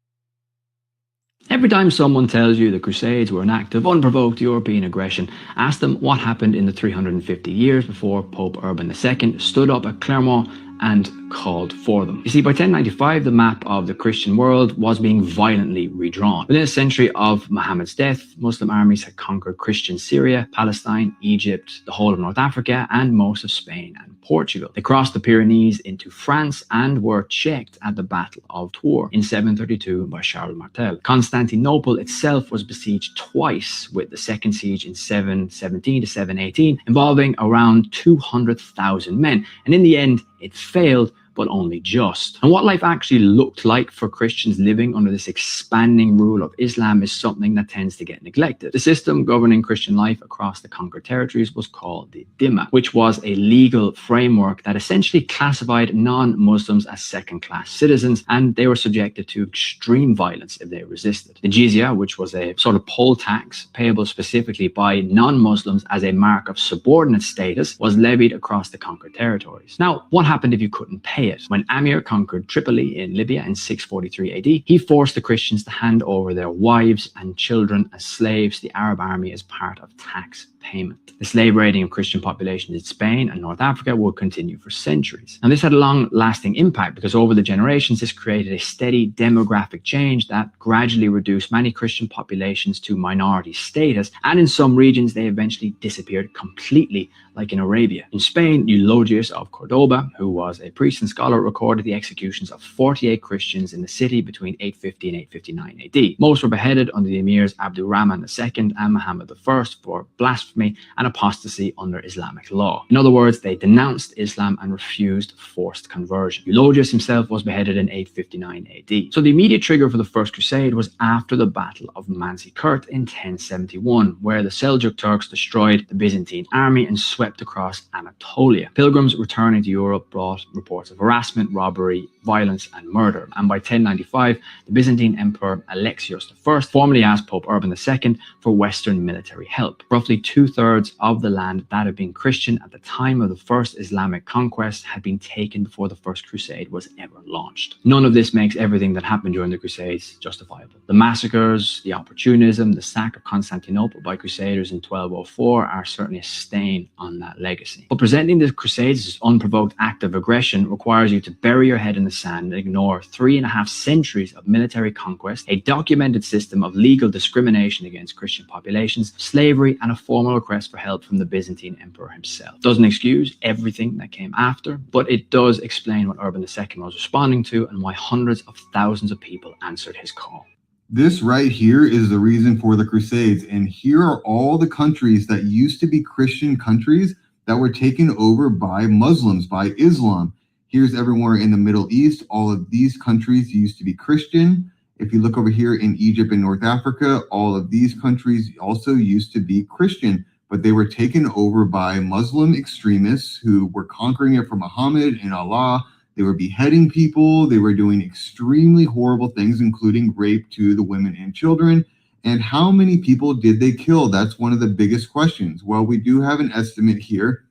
Every time someone tells you the Crusades were an act of unprovoked European aggression, ask them what happened in the 350 years before Pope Urban II stood up at Clermont and called for them. You see, by 1095, the map of the Christian world was being violently redrawn. Within a century of Muhammad's death, Muslim armies had conquered Christian Syria, Palestine, Egypt, the whole of North Africa, and most of Spain and Portugal. They crossed the Pyrenees into France and were checked at the Battle of Tours in 732 by Charles Martel. Constantinople itself was besieged twice, with the second siege in 717 to 718, involving around 200,000 men. And in the end, it failed, but only just. And what life actually looked like for Christians living under this expanding rule of Islam is something that tends to get neglected. The system governing Christian life across the conquered territories was called the Dhimma, which was a legal framework that essentially classified non-Muslims as second-class citizens, and they were subjected to extreme violence if they resisted. The jizya, which was a sort of poll tax payable specifically by non-Muslims as a mark of subordinate status, was levied across the conquered territories. Now, what happened if you couldn't pay it? When Amir conquered Tripoli in Libya in 643 AD, he forced the Christians to hand over their wives and children as slaves to the Arab army as part of tax payment. The slave raiding of Christian populations in Spain and North Africa would continue for centuries. Now, this had a long-lasting impact because over the generations, this created a steady demographic change that gradually reduced many Christian populations to minority status, and in some regions, they eventually disappeared completely, like in Arabia. In Spain, Eulogius of Cordoba, who was a priest and scholar recorded the executions of 48 Christians in the city between 850 and 859 AD. Most were beheaded under the emirs Abdurrahman II and Muhammad I for blasphemy and apostasy under Islamic law. In other words, they denounced Islam and refused forced conversion. Eulogius himself was beheaded in 859 AD. So the immediate trigger for the First Crusade was after the Battle of Manzikert in 1071, where the Seljuk Turks destroyed the Byzantine army and swept across Anatolia. Pilgrims returning to Europe brought reports of harassment, robbery, violence, and murder. And by 1095, the Byzantine Emperor Alexios I formally asked Pope Urban II for Western military help. Roughly 2/3 of the land that had been Christian at the time of the first Islamic conquest had been taken before the First Crusade was ever launched. None of this makes everything that happened during the Crusades justifiable. The massacres, the opportunism, the sack of Constantinople by Crusaders in 1204 are certainly a stain on that legacy. But presenting the Crusades as unprovoked act of aggression requires you to bury your head in the sand and ignore 3.5 centuries of military conquest, a documented system of legal discrimination against Christian populations, slavery, and a formal request for help from the Byzantine Emperor himself. Doesn't excuse everything that came after, but it does explain what Urban II was responding to and why hundreds of thousands of people answered his call. This right here is the reason for the Crusades, and here are all the countries that used to be Christian countries that were taken over by Muslims, by Islam. Here's everywhere in the Middle East. All of these countries used to be Christian. If you look over here in Egypt and North Africa, all of these countries also used to be Christian, but they were taken over by Muslim extremists who were conquering it for Muhammad and Allah. They were beheading people. They were doing extremely horrible things, including rape to the women and children. And how many people did they kill? That's one of the biggest questions. Well, we do have an estimate here.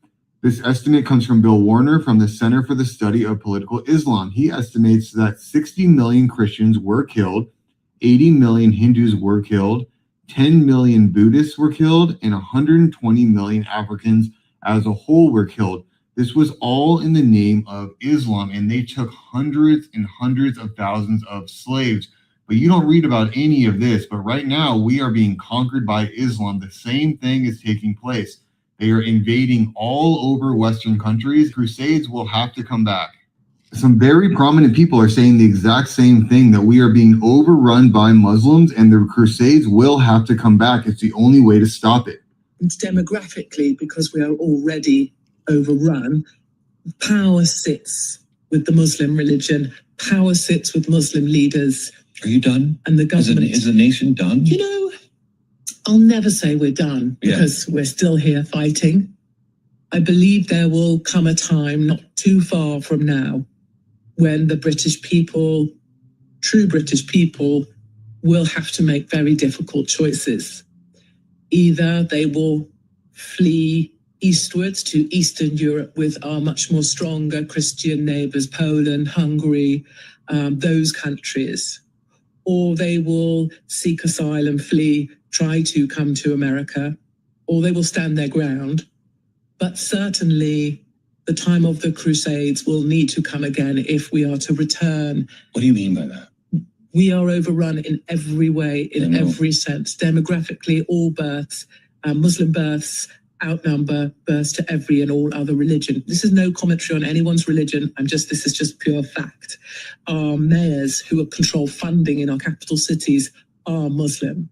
This estimate comes from Bill Warner from the Center for the Study of Political Islam. He estimates that 60 million Christians were killed, 80 million Hindus were killed, 10 million Buddhists were killed, and 120 million Africans as a whole were killed. This was all in the name of Islam, and they took hundreds and hundreds of thousands of slaves. But you don't read about any of this. But right now, we are being conquered by Islam. The same thing is taking place. They are invading all over Western countries. Crusades will have to come back. Some very prominent people are saying the exact same thing, that we are being overrun by Muslims and the Crusades will have to come back. It's the only way to stop it. It's demographically, because we are already overrun, power sits with the Muslim religion, power sits with Muslim leaders. Are you done? And the government. Is the nation done? You know, I'll never say we're done because we're still here fighting. I believe there will come a time not too far from now when the British people, true British people, will have to make very difficult choices. Either they will flee eastwards to Eastern Europe with our much more stronger Christian neighbors, Poland, Hungary, those countries, or they will seek asylum, flee, try to come to America, or they will stand their ground. But certainly the time of the Crusades will need to come again if we are to return. What do you mean by that? We are overrun in every way, in every sense. Demographically, all births, Muslim births outnumber births to every and all other religion. This is no commentary on anyone's religion. This is just pure fact. Our mayors who control funding in our capital cities are Muslim.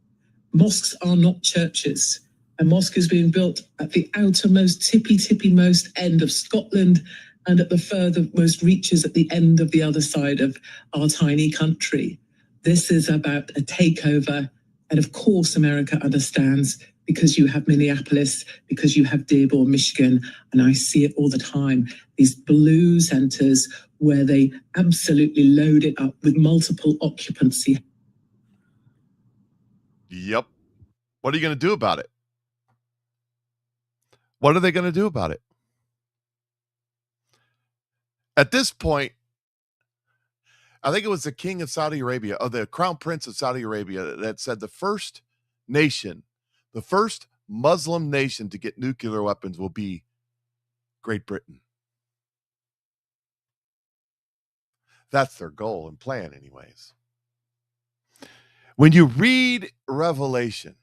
Mosques are not churches. A mosque is being built at the outermost, tippy-most end of Scotland and at the furthermost reaches at the end of the other side of our tiny country. This is about a takeover. And of course, America understands, because you have Minneapolis, because you have Dearborn, Michigan, and I see it all the time, these blue centers where they absolutely load it up with multiple occupancy. Yep. What are you going to do about it? What are they going to do about it? At this point, I think it was the king of Saudi Arabia, or the crown prince of Saudi Arabia, that said the first nation, the first Muslim nation to get nuclear weapons will be Great Britain. That's their goal and plan, anyways. When you read Revelation,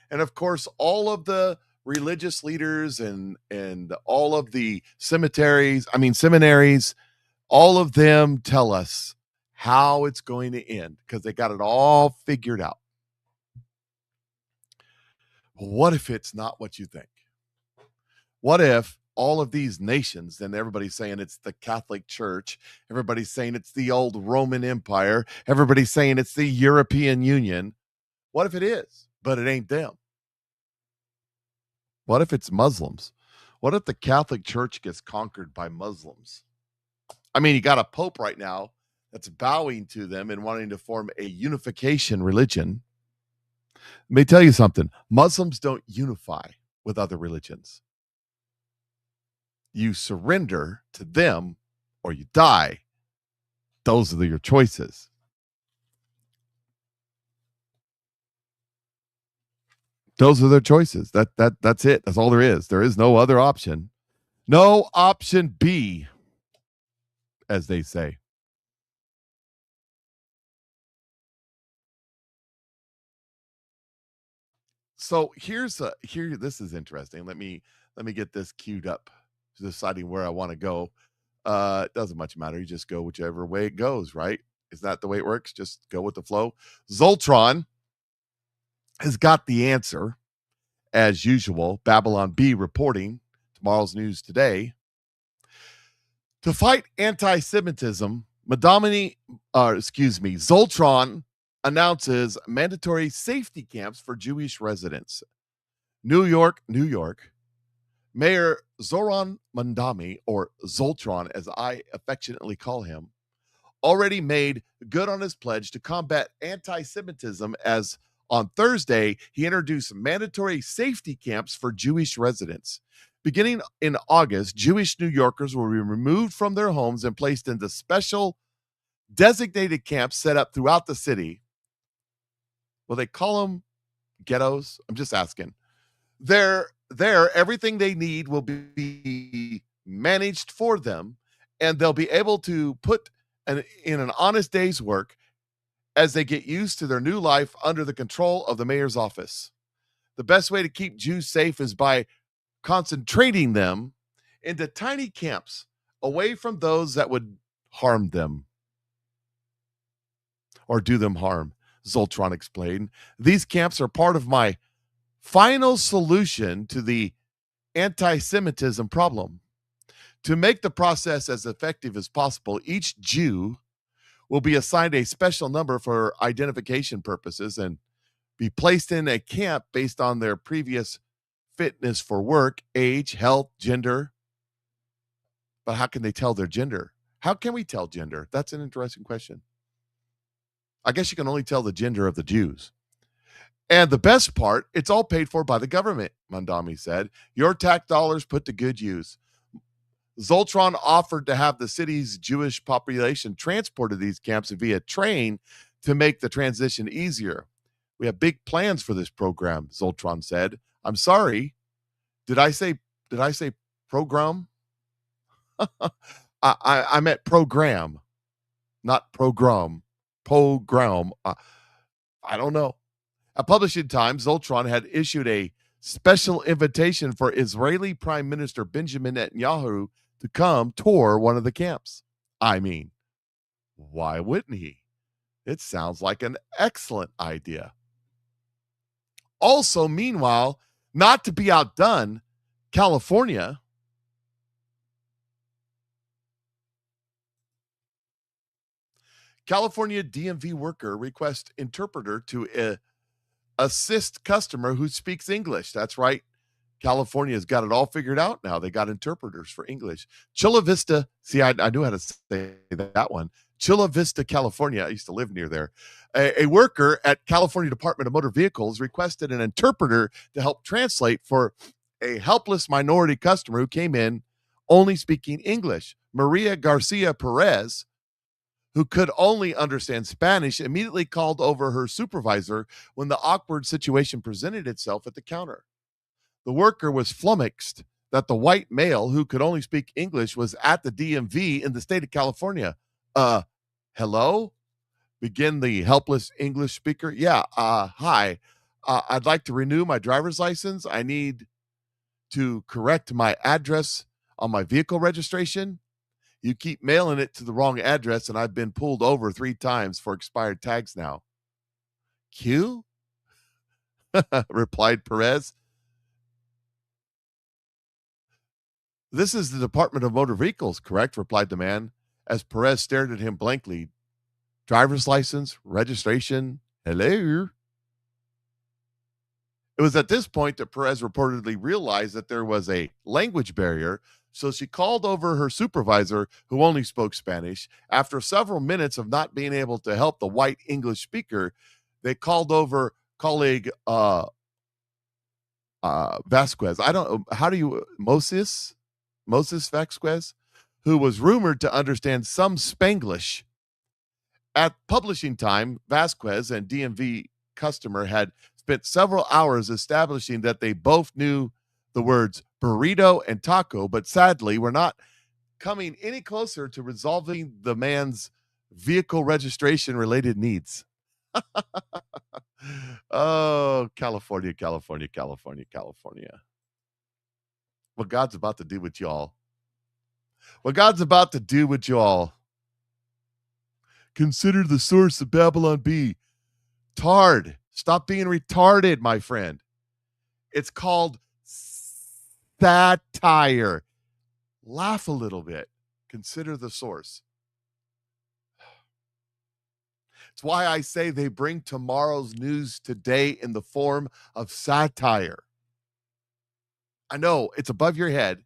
and of course, all of the religious leaders and all of the seminaries, all of them tell us how it's going to end because they got it all figured out. What if it's not what you think? What if all of these nations, and everybody's saying it's the Catholic Church, everybody's saying it's the old Roman Empire, everybody's saying it's the European Union. What if it is, but it ain't them? What if it's Muslims? What if the Catholic Church gets conquered by Muslims? I mean, you got a pope right now that's bowing to them and wanting to form a unification religion. Let me tell you something. Muslims don't unify with other religions. You surrender to them or you die. Those are your choices. Those are their choices. That's it. That's all there is. There is no other option. No option B, as they say. So here. This is interesting. Let me get this queued up. Deciding where I want to go. It doesn't much matter. You just go whichever way it goes, right? Is that the way it works? Just go with the flow. Zoltron has got the answer, as usual. Babylon B reporting tomorrow's news today. To fight anti-Semitism, Zoltron announces mandatory safety camps for Jewish residents. New York. Mayor Zoran Mandami, or Zoltron as I affectionately call him, already made good on his pledge to combat anti-Semitism as on Thursday, he introduced mandatory safety camps for Jewish residents. Beginning in August, Jewish New Yorkers will be removed from their homes and placed into special designated camps set up throughout the city. Will they call them ghettos? I'm just asking. There, everything they need will be managed for them, and they'll be able to put in an honest day's work as they get used to their new life under the control of the mayor's office. The best way to keep Jews safe is by concentrating them into tiny camps away from those that would harm them or do them harm, Zoltron explained. These camps are part of my final solution to the anti-Semitism problem. To make the process as effective as possible, each Jew will be assigned a special number for identification purposes and be placed in a camp based on their previous fitness for work, age, health, gender. But how can they tell their gender? How can we tell gender? That's an interesting question. I guess you can only tell the gender of the Jews. And the best part, it's all paid for by the government, Mandami said. Your tax dollars put to good use. Zoltron offered to have the city's Jewish population transported to these camps via train to make the transition easier. We have big plans for this program, Zoltron said. I'm sorry. Did I say program? I meant program, not program. Program. I don't know. At Publishing Time, Zoltron had issued a special invitation for Israeli Prime Minister Benjamin Netanyahu to come tour one of the camps. I mean, why wouldn't he? It sounds like an excellent idea. Also, meanwhile, not to be outdone, California DMV worker requests interpreter to assist customer who speaks English. That's right. California's got it all figured out now. They got interpreters for English. Chula Vista. See, I knew how to say that one. Chula Vista, California. I used to live near there. A worker at California Department of Motor Vehicles requested an interpreter to help translate for a helpless minority customer who came in only speaking English. Maria Garcia Perez, who could only understand Spanish, immediately called over her supervisor when the awkward situation presented itself at the counter. The worker was flummoxed that the white male who could only speak English was at the DMV in the state of California. Hello? Begin the helpless English speaker. Yeah, hi. I'd like to renew my driver's license. I need to correct my address on my vehicle registration. You keep mailing it to the wrong address, and I've been pulled over 3 times for expired tags now. Q? Replied Perez. This is the Department of Motor Vehicles, correct? Replied the man, as Perez stared at him blankly. Driver's license, registration, hello? It was at this point that Perez reportedly realized that there was a language barrier, so she called over her supervisor, who only spoke Spanish. After several minutes of not being able to help the white English speaker, they called over colleague Vasquez. I don't know, how do you, Moses Vasquez, who was rumored to understand some Spanglish. At publishing time, Vasquez and DMV customer had spent several hours establishing that they both knew the words burrito and taco, but sadly were not coming any closer to resolving the man's vehicle registration related needs. Oh, California, California, California, California. What God's about to do with y'all. What God's about to do with y'all. Consider the source of Babylon B. Tard. Stop being retarded, my friend. It's called satire. Laugh a little bit. Consider the source. It's why I say they bring tomorrow's news today in the form of satire. I know it's above your head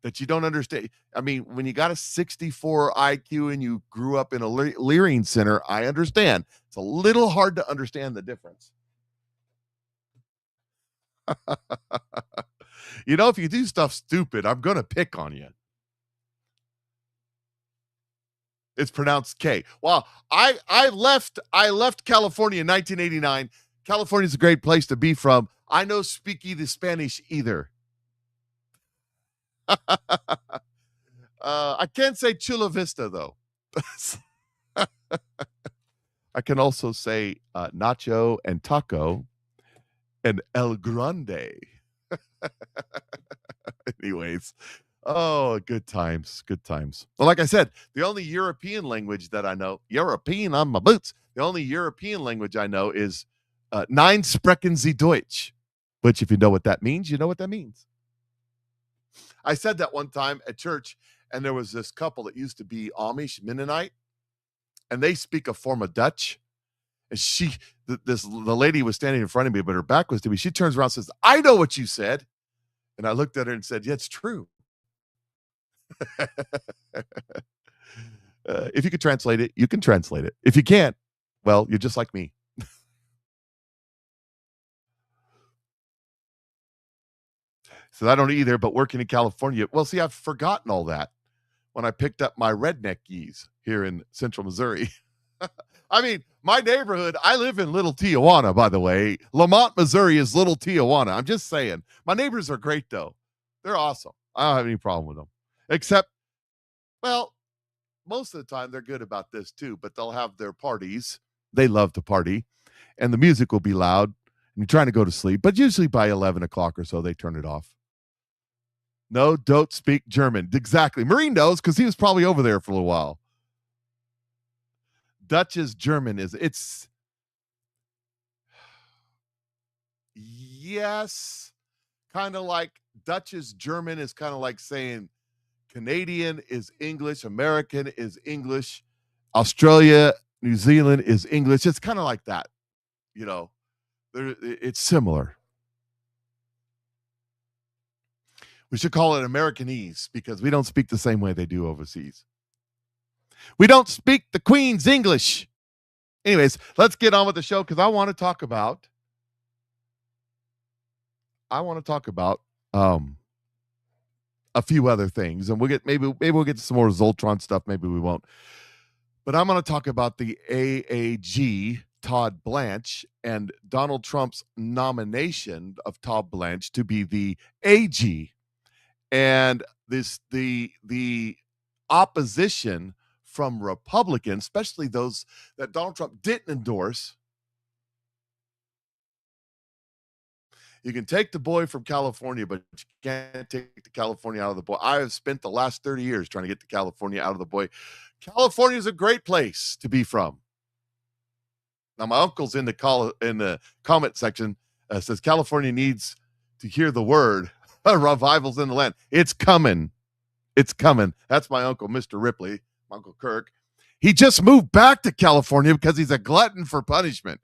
that you don't understand. I mean, when you got a 64 IQ and you grew up in a Leering Center, I understand. It's a little hard to understand the difference. You know, if you do stuff stupid, I'm going to pick on you. It's pronounced K. Well, I left California in 1989. California's a great place to be from. I don't speak the Spanish either. I can't say Chula Vista, though. I can also say nacho and taco and El Grande. Anyways, oh, good times, good times. Well, like I said, the only European language that I know, European on my boots, the only European language I know is Nein sprechen Sie Deutsch, which if you know what that means, you know what that means. I said that one time at church, and there was this couple that used to be Amish Mennonite, and they speak a form of Dutch. And the lady was standing in front of me, but her back was to me. She turns around and says, "I know what you said." And I looked at her and said, "Yeah, it's true." If you could translate it, you can translate it. If you can't, well, you're just like me. So I don't either, but working in California. Well, see, I've forgotten all that when I picked up my redneck yeez here in central Missouri. I mean, my neighborhood, I live in Little Tijuana, by the way. LaMonte, Missouri is Little Tijuana. I'm just saying. My neighbors are great, though. They're awesome. I don't have any problem with them. Except, well, most of the time they're good about this, too. But they'll have their parties. They love to party. And the music will be loud. And you're trying to go to sleep. But usually by 11 o'clock or so, they turn it off. No, don't speak German. Exactly. Marine knows because he was probably over there for a little while. Dutch is German, it's yes, kind of like Dutch is German is kind of like saying Canadian is English, American is English, Australia, New Zealand is English. It's kind of like that, you know. It's similar. We should call it Americanese because we don't speak the same way they do overseas. We don't speak the Queen's English. Anyways, let's get on with the show because I want to talk about a few other things, and we'll get maybe we'll get to some more Zoltron stuff. Maybe we won't. But I'm going to talk about the AAG, Todd Blanche, and Donald Trump's nomination of Todd Blanche to be the AG, and the opposition from Republicans, especially those that Donald Trump didn't endorse. You can take the boy from California, but you can't take the California out of the boy. I have spent the last 30 years trying to get the California out of the boy. California is a great place to be from. Now, my uncle's in the comment section says California needs to hear the word. Revival's in the land. It's coming. It's coming. That's my uncle, Mr. Ripley, my Uncle Kirk. He just moved back to California because he's a glutton for punishment.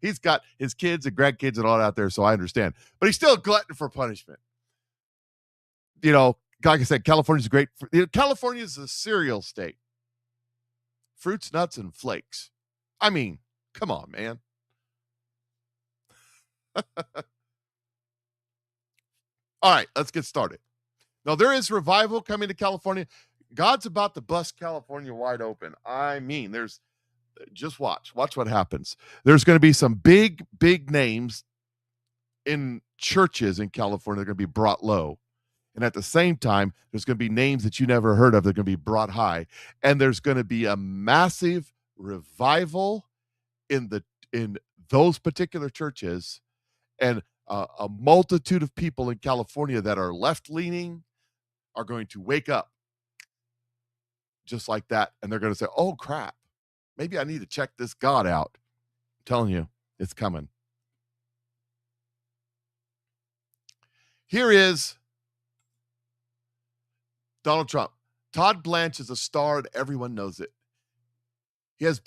He's got his kids and grandkids and all that out there, so I understand. But he's still a glutton for punishment. You know, like I said, California's great. California is a cereal state. Fruits, nuts, and flakes. I mean, come on, man. All right, let's get started. Now, there is revival coming to California. God's about to bust California wide open. I mean, just watch what happens. There's going to be some big names in churches in California that are going to be brought low. And at the same time, there's going to be names that you never heard of that are going to be brought high. And there's going to be a massive revival in those particular churches, and a multitude of people in California that are left-leaning are going to wake up just like that. And they're going to say, oh, crap. Maybe I need to check this God out. I'm telling you, it's coming. Here is Donald Trump. Todd Blanche is a star and everyone knows it. He has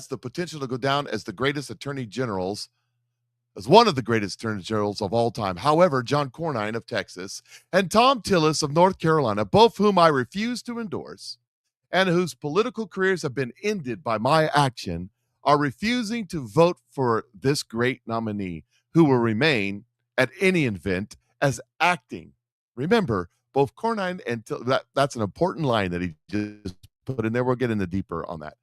the potential to go down as the greatest attorney generals, as one of the greatest attorney generals of all time. However, John Cornyn of Texas and Tom Tillis of North Carolina, both whom I refuse to endorse, and whose political careers have been ended by my action, are refusing to vote for this great nominee, who will remain at any event as acting. Remember, both Cornyn and that's an important line that he just put in there. We'll get into deeper on that.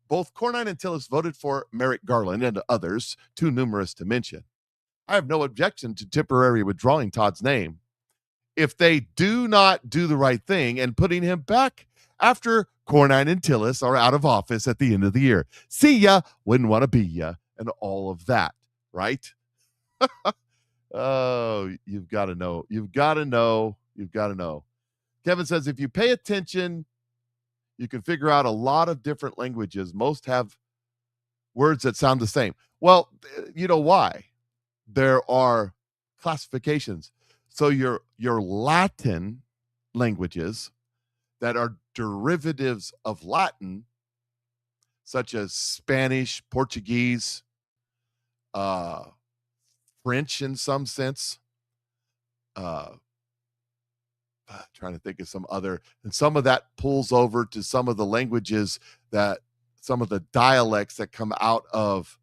Both Cornyn and Tillis voted for Merrick Garland and others, too numerous to mention. I have no objection to temporarily withdrawing Todd's name if they do not do the right thing and putting him back after Cornyn and Tillis are out of office at the end of the year. See ya, wouldn't want to be ya, and all of that, right? Oh, you've got to know. You've got to know. You've got to know. Kevin says, if you pay attention, you can figure out a lot of different languages. Most have words that sound the same. Well, you know why? There are classifications. So your Latin languages that are derivatives of Latin, such as Spanish, Portuguese, French in some sense, trying to think of some other, and some of that pulls over to some of the languages that, some of the dialects that come out of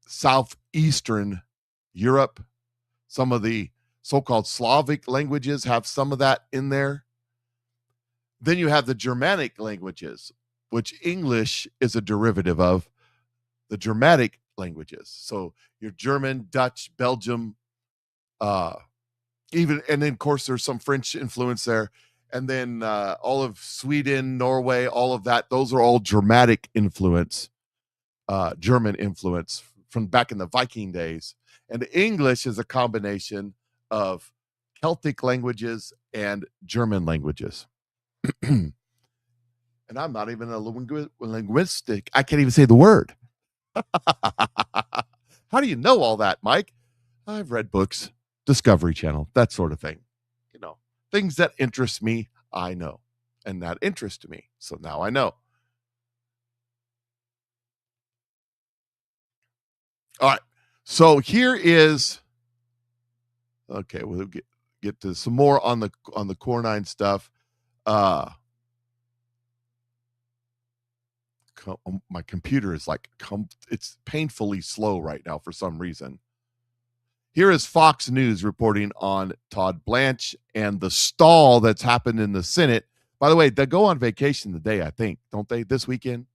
southeastern Europe. Some of the so-called Slavic languages have some of that in there. Then you have the Germanic languages, which English is a derivative of the Germanic languages. So your German, Dutch, Belgium, and then of course there's some French influence there, and then all of Sweden, Norway, all of that. Those are all Germanic influence, German influence from back in the Viking days. And English is a combination of Celtic languages and German languages. And I'm not even a linguistic. I can't even say the word. How do you know all that, Mike? I've read books, Discovery Channel, that sort of thing. You know, things that interest me, I know. And that interests me. So now I know. All right. So here is, okay, we'll get to some more on the Cornyn stuff. My computer is like, it's painfully slow right now for some reason. Here is Fox News reporting on Todd Blanche and the stall that's happened in the Senate. By the way, they go on vacation today, I think, don't they, this weekend?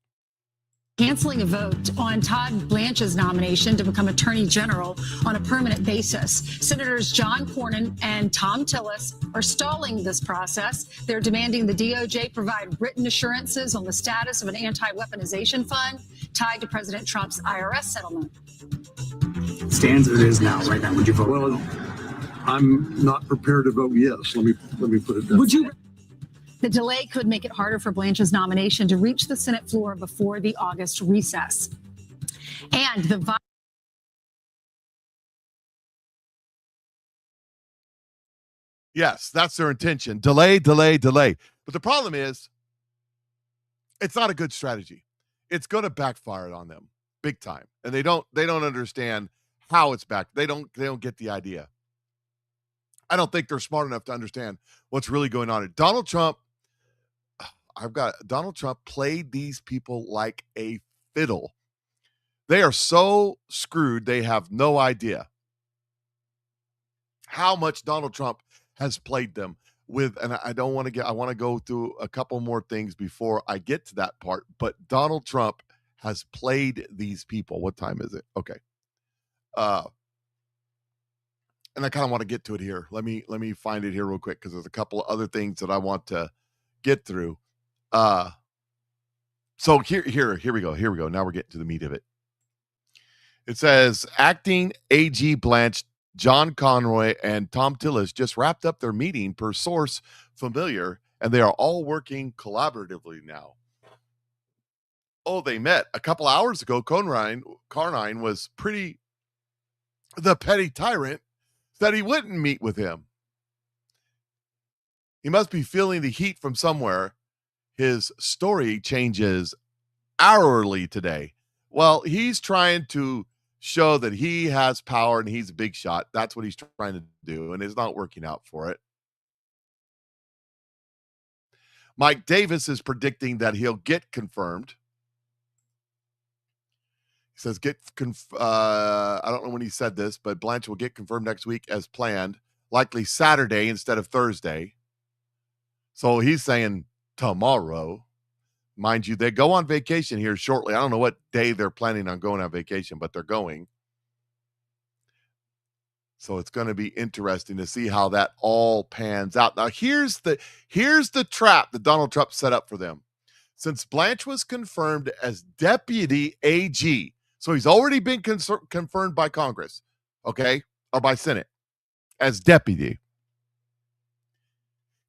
canceling a vote on Todd Blanche's nomination to become Attorney General on a permanent basis. Senators John Cornyn and Tom Tillis are stalling this process. They're demanding the DOJ provide written assurances on the status of an anti-weaponization fund tied to President Trump's IRS settlement. Stands as it is now, right now. Would you vote? Well, I'm not prepared to vote yes. Let me put it that Would you? The delay could make it harder for Blanche's nomination to reach the Senate floor before the August recess. And the Yes, that's their intention. Delay, delay, delay. But the problem is, it's not a good strategy. It's going to backfire on them big time, and they don't understand how it's back. They don't get the idea. I don't think they're smart enough to understand what's really going on. Donald Trump played these people like a fiddle. They are so screwed, they have no idea how much Donald Trump has played them with. And I want to go through a couple more things before I get to that part. But Donald Trump has played these people. What time is it? Okay. And I kind of want to get to it here. Let me find it here real quick, because there's a couple of other things that I want to get through. So here we go. Here we go. Now we're getting to the meat of it. It says acting AG Blanche, John Conroy, and Tom Tillis just wrapped up their meeting per source familiar, and they are all working collaboratively now. Oh, they met a couple hours ago. Carnine was the petty tyrant that he wouldn't meet with him. He must be feeling the heat from somewhere. His story changes hourly today. Well, he's trying to show that he has power and he's a big shot. That's what he's trying to do, and it's not working out for it. Mike Davis is predicting that he'll get confirmed. He says, I don't know when he said this, but Blanche will get confirmed next week as planned, likely Saturday instead of Thursday. So he's saying tomorrow. Mind you, they go on vacation here shortly. I don't know what day they're planning on going on vacation, but they're going. So it's going to be interesting to see how that all pans out. Now, here's the trap that Donald Trump set up for them. Since Blanche was confirmed as deputy AG, so he's already been confirmed by Congress, okay, or by Senate as deputy.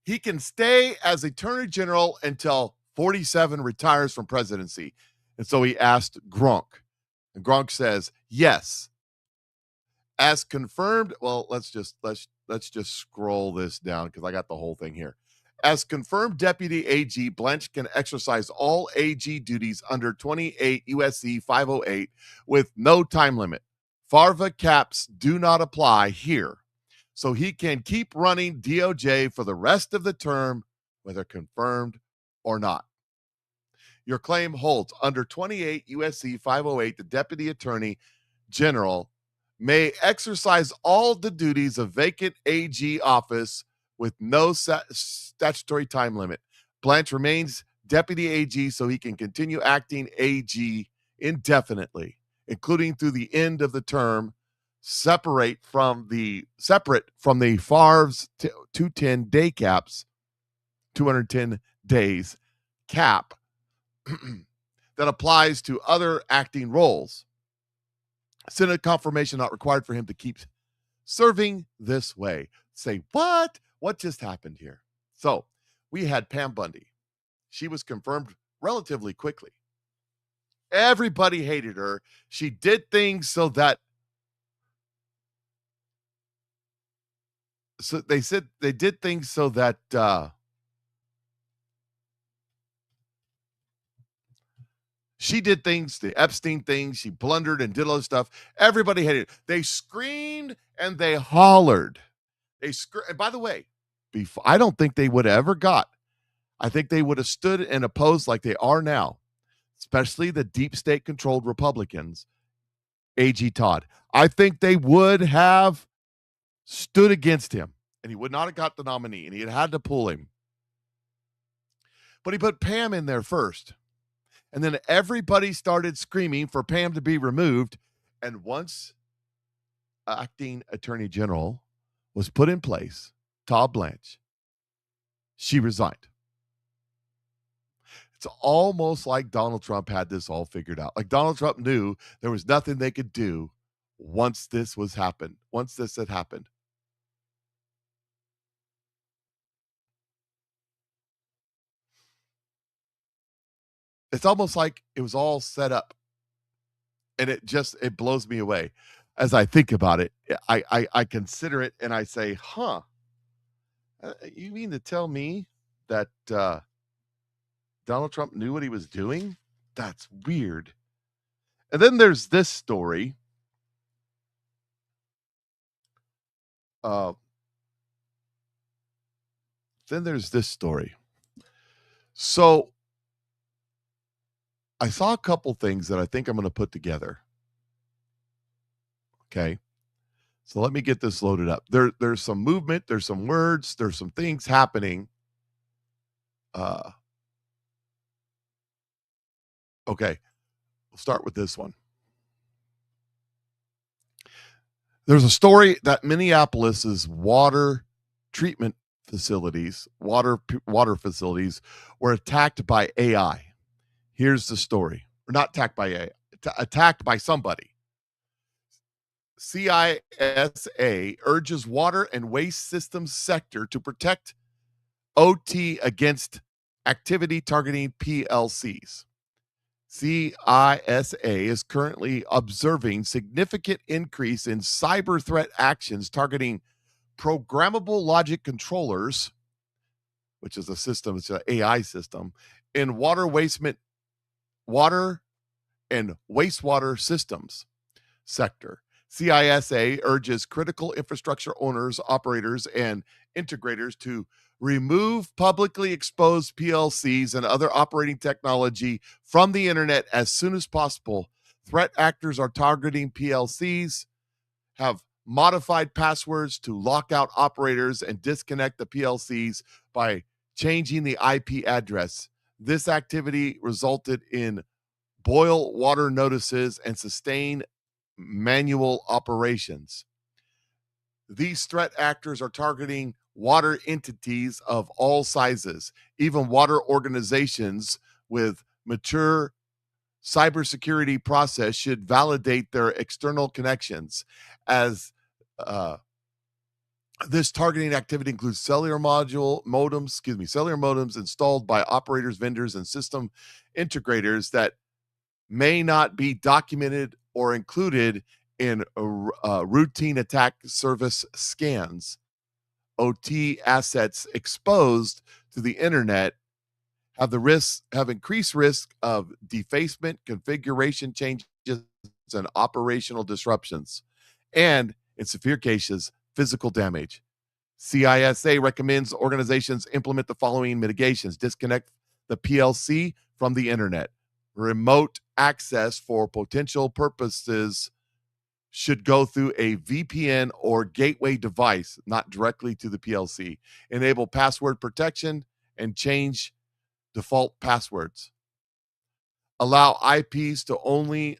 He can stay as Attorney General until 47 retires from presidency. And so he asked Gronk. And Gronk says, yes. As confirmed, well, let's just scroll this down because I got the whole thing here. As confirmed deputy AG, Blanche can exercise all AG duties under 28 USC 508 with no time limit. FARVA caps do not apply here. So he can keep running DOJ for the rest of the term, whether confirmed or not. Your claim holds. Under 28 USC 508, the Deputy Attorney General may exercise all the duties of vacant AG office with no statutory time limit. Blanche remains Deputy AG so he can continue acting AG indefinitely, including through the end of the term, separate from the FARV's 210 day caps, 210 days cap that applies to other acting roles. Senate confirmation not required for him to keep serving this way. Say, what? What just happened here? So we had Pam Bundy. She was confirmed relatively quickly. Everybody hated her. She did things so that they said they did things so that she did things, the Epstein thing. She blundered and did all this stuff. Everybody hated it. They screamed and they hollered. And by the way, I don't think they would have ever got. I think they would have stood and opposed like they are now, especially the deep state controlled Republicans, A.G. Todd. I think they would have stood against him, and he would not have got the nominee, and he had to pull him. But he put Pam in there first. And then everybody started screaming for Pam to be removed. And once acting attorney general was put in place, Todd Blanche, she resigned. It's almost like Donald Trump had this all figured out. Like Donald Trump knew there was nothing they could do once this had happened. It's almost like it was all set up. And it blows me away. As I think about it, I consider it and I say, you mean to tell me that Donald Trump knew what he was doing? That's weird. And then there's this story. So I saw a couple things that I think I'm going to put together. Okay. So let me get this loaded up. There's some movement, there's some words, there's some things happening. Okay. We'll start with this one. There's a story that Minneapolis's water treatment facilities, water facilities were attacked by AI. Here's the story. Or not attacked by AI, attacked by somebody. CISA urges water and waste systems sector to protect OT against activity targeting PLCs. CISA is currently observing significant increase in cyber threat actions targeting programmable logic controllers, which is a system, it's an AI system, in water and wastewater systems sector. CISA urges critical infrastructure owners, operators, and integrators to remove publicly exposed PLCs and other operating technology from the internet as soon as possible. Threat actors are targeting PLCs, have modified passwords to lock out operators and disconnect the PLCs by changing the IP address. This activity resulted in boil water notices and sustained manual operations. These threat actors are targeting water entities of all sizes. Even water organizations with mature cybersecurity process should validate their external connections, as this targeting activity includes cellular modems installed by operators, vendors, and system integrators that may not be documented or included in routine attack surface scans. OT assets exposed to the internet have increased risk of defacement, configuration changes, and operational disruptions, and in severe cases, physical damage. CISA recommends organizations implement the following mitigations: disconnect the PLC from the internet. Remote access for potential purposes should go through a VPN or gateway device, not directly to the PLC. Enable password protection and change default passwords. Allow IPs to only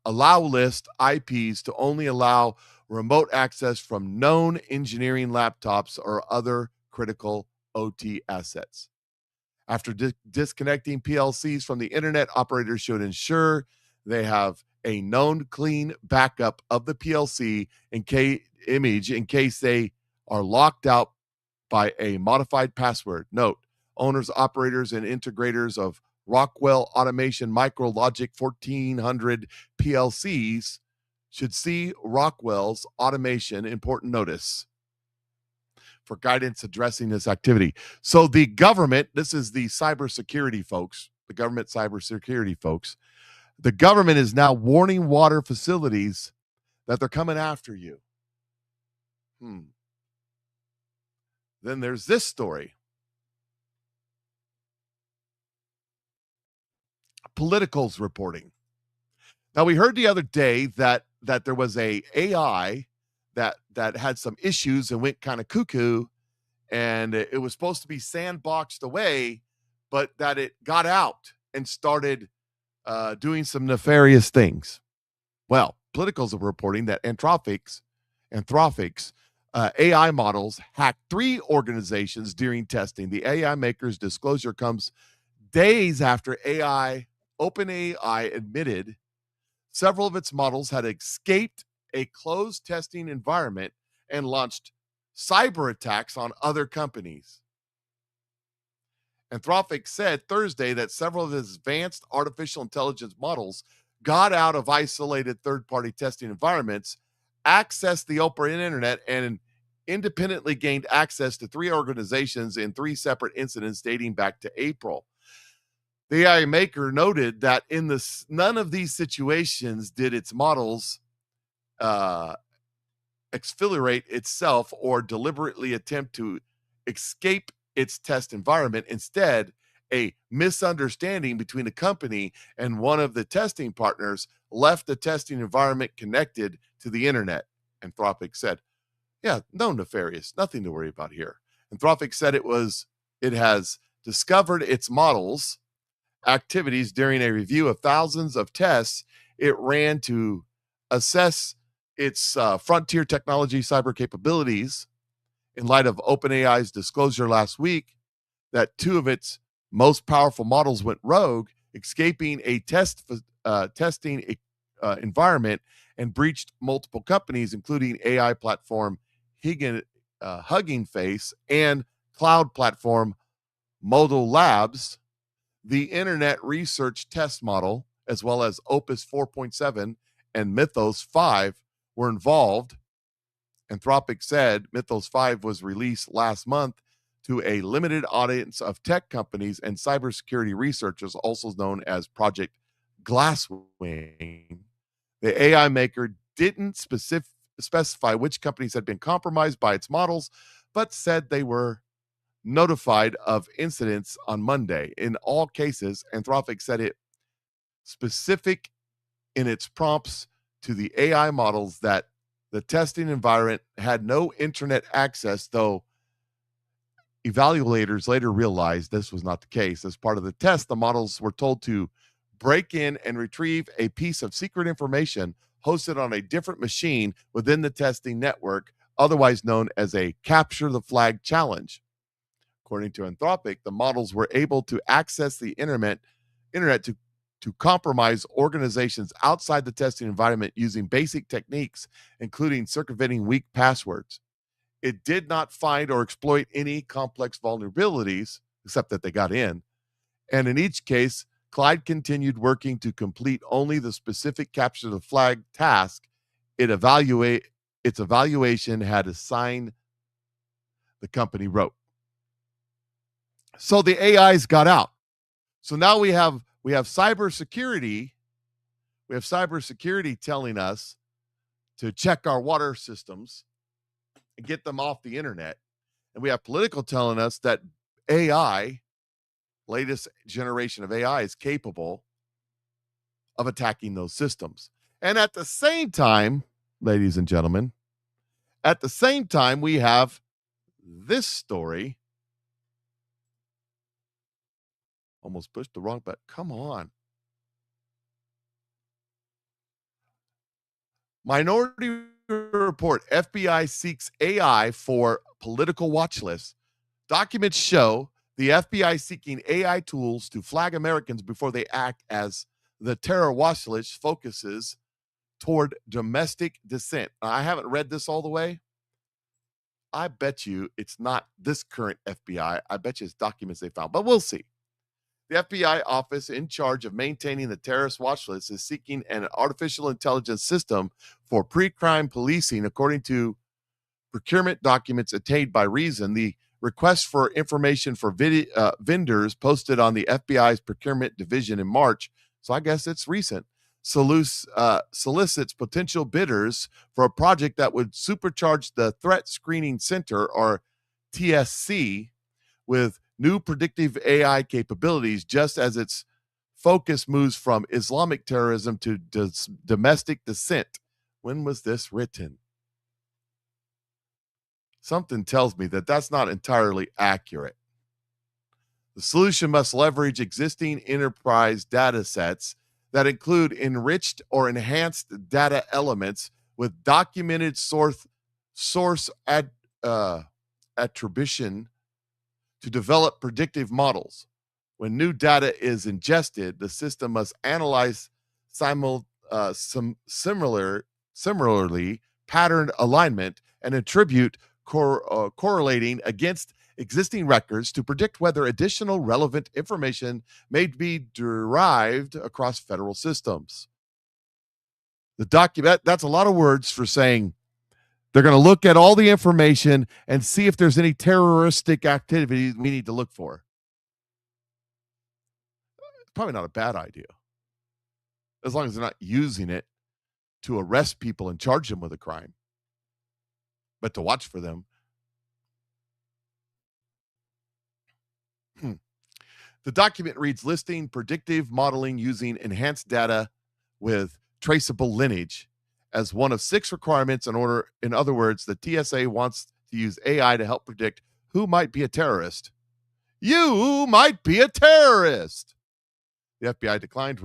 list IPs to only allow remote access from known engineering laptops or other critical OT assets. After disconnecting PLCs from the internet, operators should ensure they have a known clean backup of the PLC in case they are locked out by a modified password. Note, owners, operators, and integrators of Rockwell Automation MicroLogic 1400 PLCs should see Rockwell's automation important notice for guidance addressing this activity. So the government, this is the cybersecurity folks, the government cybersecurity folks, the government is now warning water facilities that they're coming after you. Then there's this story. Political's reporting. Now, we heard the other day that there was a AI that had some issues and went kind of cuckoo, and it was supposed to be sandboxed away, but that it got out and started doing some nefarious things. Well, politicals are reporting that Anthropic's AI models hacked 3 organizations during testing. The AI maker's disclosure comes days after OpenAI admitted several of its models had escaped a closed testing environment and launched cyber attacks on other companies. Anthropic said Thursday that several of its advanced artificial intelligence models got out of isolated third-party testing environments, accessed the open internet, and independently gained access to 3 organizations in 3 separate incidents dating back to April. The AI maker noted that in none of these situations did its models exfiltrate itself or deliberately attempt to escape its test environment. Instead, a misunderstanding between the company and one of the testing partners left the testing environment connected to the internet. Anthropic said, yeah, no nefarious, nothing to worry about here. Anthropic said it has discovered its models activities during a review of thousands of tests it ran to assess its frontier technology cyber capabilities in light of OpenAI's disclosure last week that 2 of its most powerful models went rogue, escaping a testing environment and breached multiple companies, including AI platform Hugging Face and cloud platform Modal Labs. The Internet Research Test Model, as well as Opus 4.7 and Mythos 5 were involved. Anthropic said Mythos 5 was released last month to a limited audience of tech companies and cybersecurity researchers, also known as Project Glasswing. The AI maker didn't specify which companies had been compromised by its models, but said they were notified of incidents on Monday. In all cases, Anthropic said it specific in its prompts to the AI models that the testing environment had no internet access, though evaluators later realized this was not the case. As part of the test, the models were told to break in and retrieve a piece of secret information hosted on a different machine within the testing network, otherwise known as a capture the flag challenge. According to Anthropic, the models were able to access the internet to compromise organizations outside the testing environment using basic techniques, including circumventing weak passwords. It did not find or exploit any complex vulnerabilities, except that they got in. And in each case, Clyde continued working to complete only the specific capture the flag task its evaluation had assigned, the company wrote. So the AIs got out. So now we have cybersecurity. We have cybersecurity telling us to check our water systems and get them off the internet. And we have political telling us that AI, latest generation of AI, is capable of attacking those systems. And at the same time, ladies and gentlemen, we have this story. Almost pushed the wrong button. Come on. Minority Report, FBI seeks AI for political watch list. Documents show the FBI seeking AI tools to flag Americans before they act as the terror watch list focuses toward domestic dissent. I haven't read this all the way. I bet you it's not this current FBI. I bet you it's documents they found, but we'll see. The FBI office in charge of maintaining the terrorist watch list is seeking an artificial intelligence system for pre-crime policing, according to procurement documents obtained by Reason. The request for information for vendors posted on the FBI's procurement division in March, so I guess it's recent, solicits potential bidders for a project that would supercharge the Threat Screening Center, or TSC, with new predictive AI capabilities, just as its focus moves from Islamic terrorism to domestic dissent. When was this written? Something tells me that that's not entirely accurate. The solution must leverage existing enterprise data sets that include enriched or enhanced data elements with documented source attribution to develop predictive models. When new data is ingested, the system must analyze similarly patterned alignment and attribute correlating against existing records to predict whether additional relevant information may be derived across federal systems. The document, that's a lot of words for saying they're going to look at all the information and see if there's any terroristic activity we need to look for. It's probably not a bad idea, as long as they're not using it to arrest people and charge them with a crime, but to watch for them. The document reads, listing predictive modeling using enhanced data with traceable lineage as one of 6 requirements in order. In other words, the TSA wants to use AI to help predict who might be a terrorist. You might be a terrorist. The FBI declined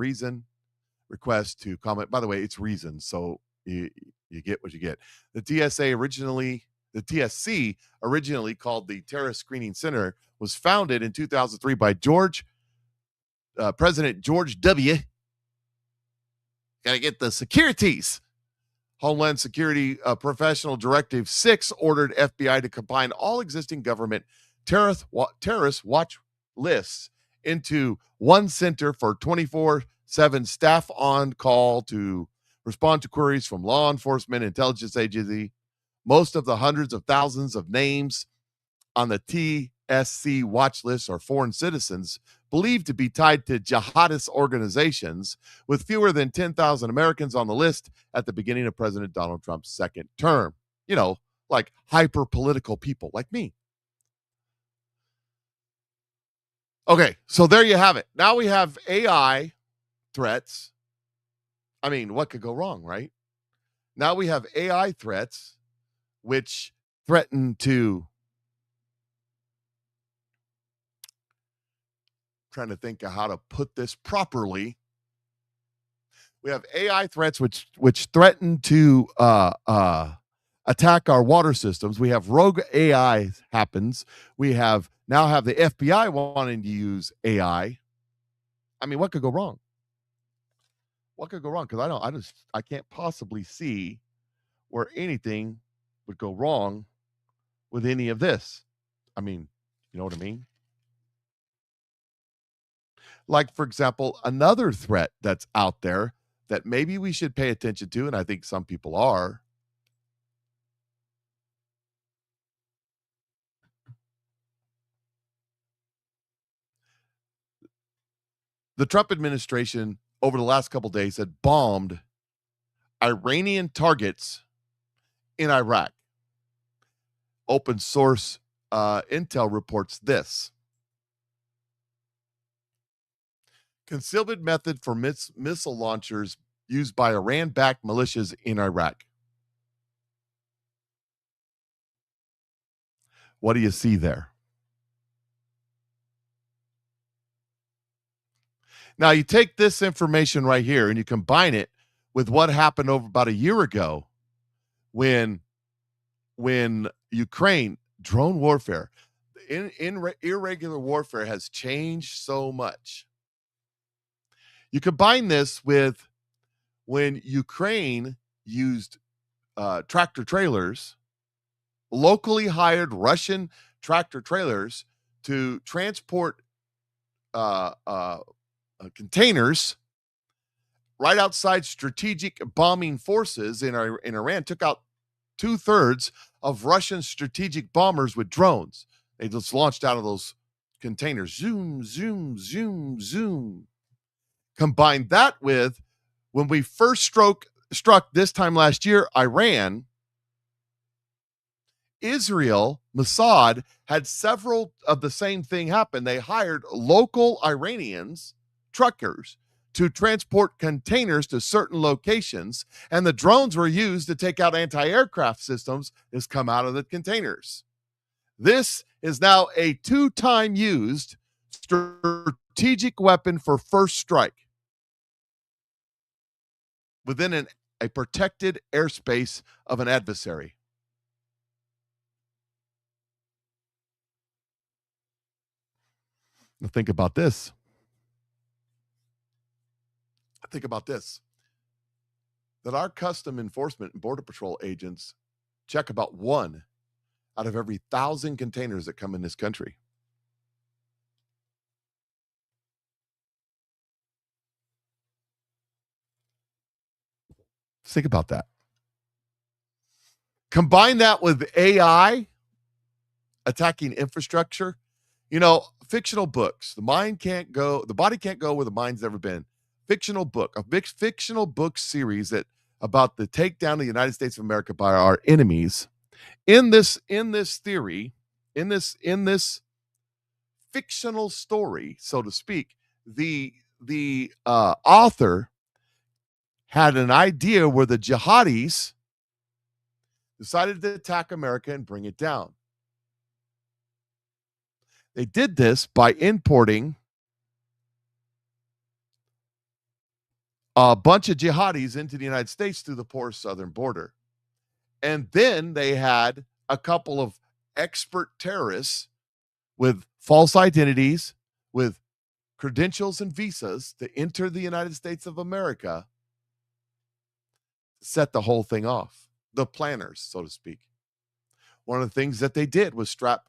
request to comment. By the way, it's reason, so you get what you get. The TSC, originally called the Terrorist Screening Center, was founded in 2003 by President George W. Got to get the securities. Homeland Security Professional Directive 6 ordered FBI to combine all existing government terrorist watch lists into one center for 24/7 staff on call to respond to queries from law enforcement intelligence agency. Most of the hundreds of thousands of names on the TSC watch list are foreign citizens believed to be tied to jihadist organizations, with fewer than 10,000 Americans on the list at the beginning of President Donald Trump's second term. You know, like hyper-political people like me. Okay, so there you have it. Now we have AI threats. I mean, what could go wrong, right? Now we have AI threats which threaten to, trying to think of how to put this properly. We have AI threats which threaten to attack our water systems. We have rogue AI happens. We now have the FBI wanting to use AI. I mean, what could go wrong? What could go wrong? Because I can't possibly see where anything would go wrong with any of this. I mean, you know what I mean? Like, for example, another threat that's out there that maybe we should pay attention to, and I think some people are. The Trump administration over the last couple of days had bombed Iranian targets in Iraq. Open source intel reports this. Concealment method for missile launchers used by Iran-backed militias in Iraq. What do you see there? Now, you take this information right here and you combine it with what happened over about a year ago when Ukraine, drone warfare, irregular warfare has changed so much. You combine this with when Ukraine used tractor trailers, locally hired Russian tractor trailers to transport containers right outside strategic bombing forces in Iran, took out 2/3 of Russian strategic bombers with drones. They just launched out of those containers. Zoom, zoom, zoom, zoom. Combine that with when we first struck this time last year, Iran, Israel, Mossad had several of the same thing happen. They hired local Iranians, truckers, to transport containers to certain locations, and the drones were used to take out anti-aircraft systems that come out of the containers. This is now a 2-time used strategic weapon for first strike within a protected airspace of an adversary. Now think about this. Think about this. That our custom enforcement and border patrol agents check about 1 out of every 1,000 containers that come in this country. Think about that. Combine that with AI attacking infrastructure. You know, fictional books. The body can't go where the mind's never been. Fictional book, a big fictional book series that about the takedown of the United States of America by our enemies. In this theory, in this fictional story, so to speak, the author had an idea where the jihadis decided to attack America and bring it down. They did this by importing a bunch of jihadis into the United States through the porous southern border. And then they had a couple of expert terrorists with false identities, with credentials and visas to enter the United States of America, set the whole thing off. The planners, so to speak. One of the things that they did was strap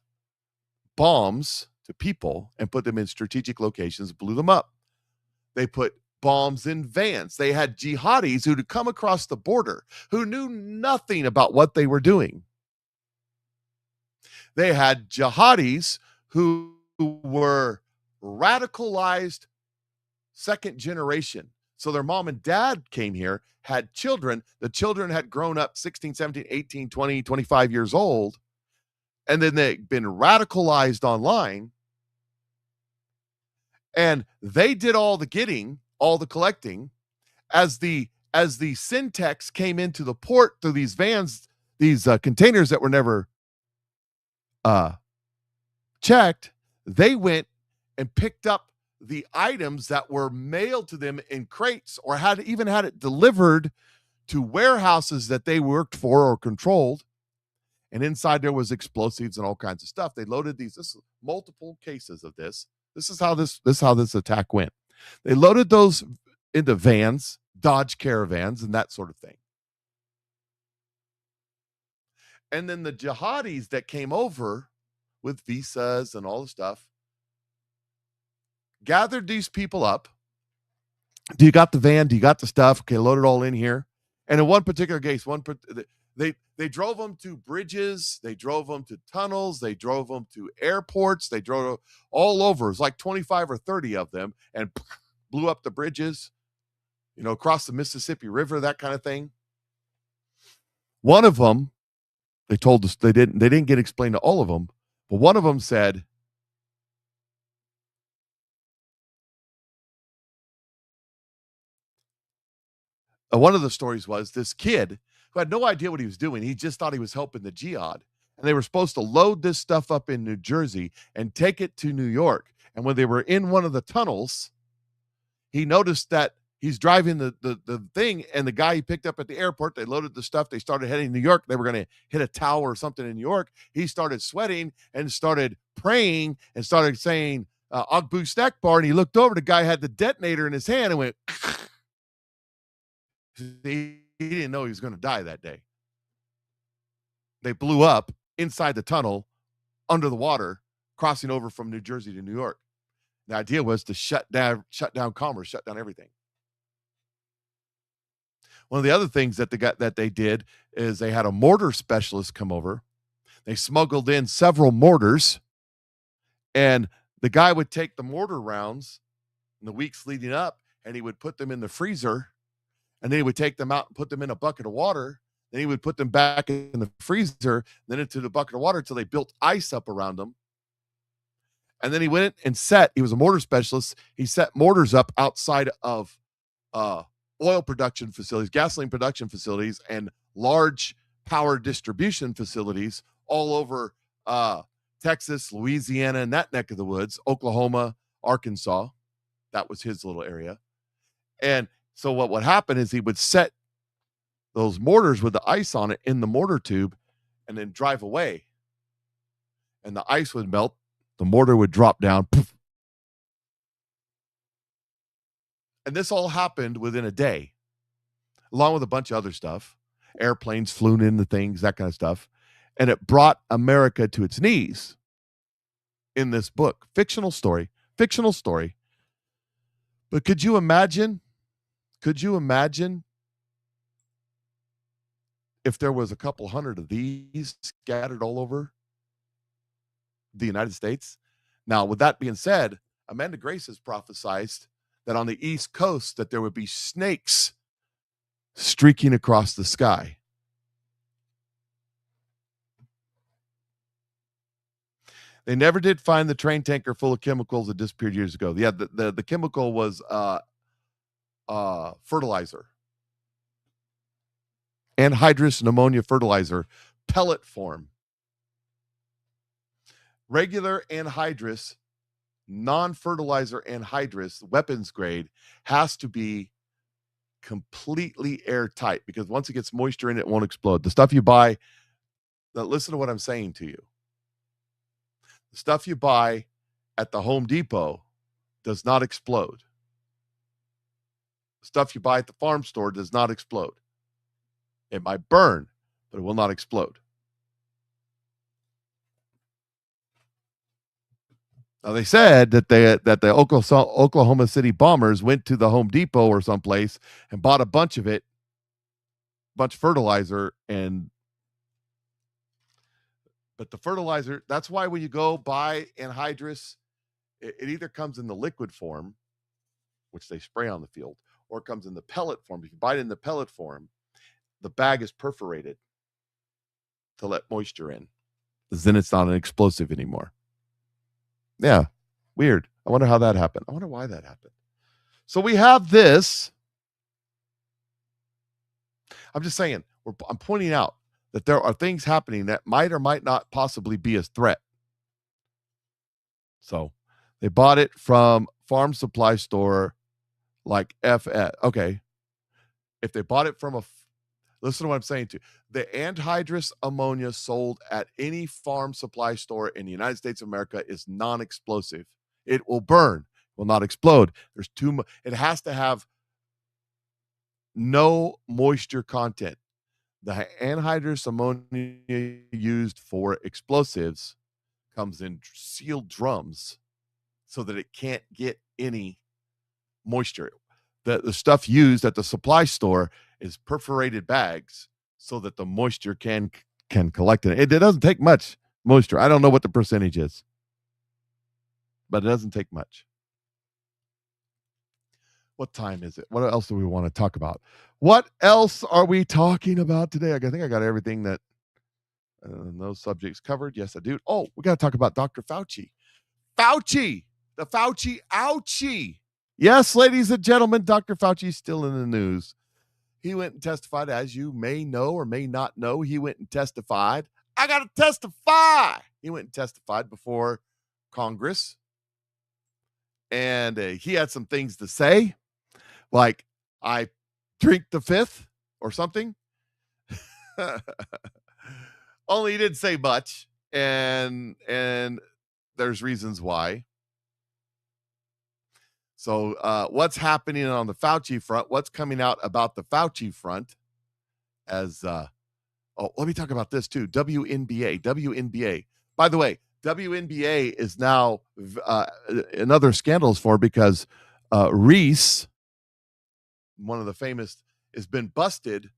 bombs to people and put them in strategic locations, blew them up. They put bombs in vans. They had jihadis who'd come across the border who knew nothing about what they were doing. They had jihadis who were radicalized second generation. So their mom and dad came here, had children. The children had grown up 16, 17, 18, 20, 25 years old. And then they'd been radicalized online. And they did all the getting, all the collecting. As the Syntex came into the port through these vans, these containers that were never checked, they went and picked up the items that were mailed to them in crates or had it delivered to warehouses that they worked for or controlled. And inside there was explosives and all kinds of stuff. They loaded these multiple cases of this. This is how this attack went. They loaded those into vans, Dodge Caravans, and that sort of thing. And then the jihadis that came over with visas and all the stuff gathered these people up. Do you got the van? Do you got the stuff? Okay, load it all in here. And in one particular case, they drove them to bridges, they drove them to tunnels, they drove them to airports, they drove all over. It was like 25 or 30 of them, and blew up the bridges, across the Mississippi River, that kind of thing. One of them, they told us they didn't get explained to all of them, but one of them said, one of the stories was this kid who had no idea what he was doing. He just thought he was helping the jihad. And they were supposed to load this stuff up in New Jersey and take it to New York. And when they were in one of the tunnels, he noticed that he's driving the thing, and the guy he picked up at the airport, they loaded the stuff. They started heading to New York. They were going to hit a tower or something in New York. He started sweating and started praying and started saying, Akbu Stakbar. And he looked over. The guy had the detonator in his hand and went, he didn't know he was going to die that day. They blew up inside the tunnel, under the water, crossing over from New Jersey to New York. The idea was to shut down commerce, shut down everything. One of the other things that they did is they had a mortar specialist come over. They smuggled in several mortars, and the guy would take the mortar rounds in the weeks leading up, and he would put them in the freezer. And then he would take them out and put them in a bucket of water. Then he would put them back in the freezer, then into the bucket of water until they built ice up around them. And then he went and he was a mortar specialist. He set mortars up outside of oil production facilities, gasoline production facilities, and large power distribution facilities all over Texas, Louisiana, and that neck of the woods, Oklahoma, Arkansas. That was his little area. And so what would happen is he would set those mortars with the ice on it in the mortar tube and then drive away. And the ice would melt. The mortar would drop down. Poof. And this all happened within a day, along with a bunch of other stuff. Airplanes flew into things, that kind of stuff. And it brought America to its knees in this book. Fictional story. But could you imagine if there was a couple hundred of these scattered all over the United States? Now, with that being said, Amanda Grace has prophesied that on the East Coast that there would be snakes streaking across the sky. They never did find the train tanker full of chemicals that disappeared years ago. Yeah, the chemical was fertilizer. Anhydrous ammonia fertilizer, pellet form. Regular anhydrous, non-fertilizer anhydrous, weapons grade, has to be completely airtight because once it gets moisture in it, it won't explode. The stuff you buy, now listen to what I'm saying to you. The stuff you buy at the Home Depot does not explode. The stuff you buy at the farm store does not explode. It might burn, but it will not explode. Now, they said that the Oklahoma City bombers went to the Home Depot or someplace and bought a bunch of fertilizer, but the fertilizer, that's why when you go buy anhydrous, it either comes in the liquid form, which they spray on the field, or it comes in the pellet form. If you buy it in the pellet form, the bag is perforated to let moisture in, because then it's not an explosive anymore. Yeah, weird. I wonder how that happened. I wonder why that happened. So we have this. I'm just saying, I'm pointing out that there are things happening that might or might not possibly be a threat. So they bought it from farm supply store like FS. Okay. If they bought it from listen to what I'm saying to you. The anhydrous ammonia sold at any farm supply store in the United States of America is non-explosive. It will burn, will not explode. There's too much. It has to have no moisture content. The anhydrous ammonia used for explosives comes in sealed drums so that it can't get any moisture. The stuff used at the supply store is perforated bags so that the moisture can collect in it. It doesn't take much moisture. I don't know what the percentage is, but it doesn't take much. What time is it? What else do we want to talk about? What else are we talking about today? I think I got everything that those subjects covered. Yes, I do. Oh, we got to talk about Dr. Fauci. The Fauci ouchie. Yes, ladies and gentlemen, Dr. Fauci is still in the news. He went and testified, as you may know or may not know. He went and testified. I got to testify. He went and testified before Congress. And he had some things to say, like, I drink the fifth or something. Only he didn't say much. And there's reasons why. So what's happening on the Fauci front? What's coming out about the Fauci front? Let me talk about this too. WNBA. By the way, WNBA is now another scandals for because Reese, one of the famous, has been busted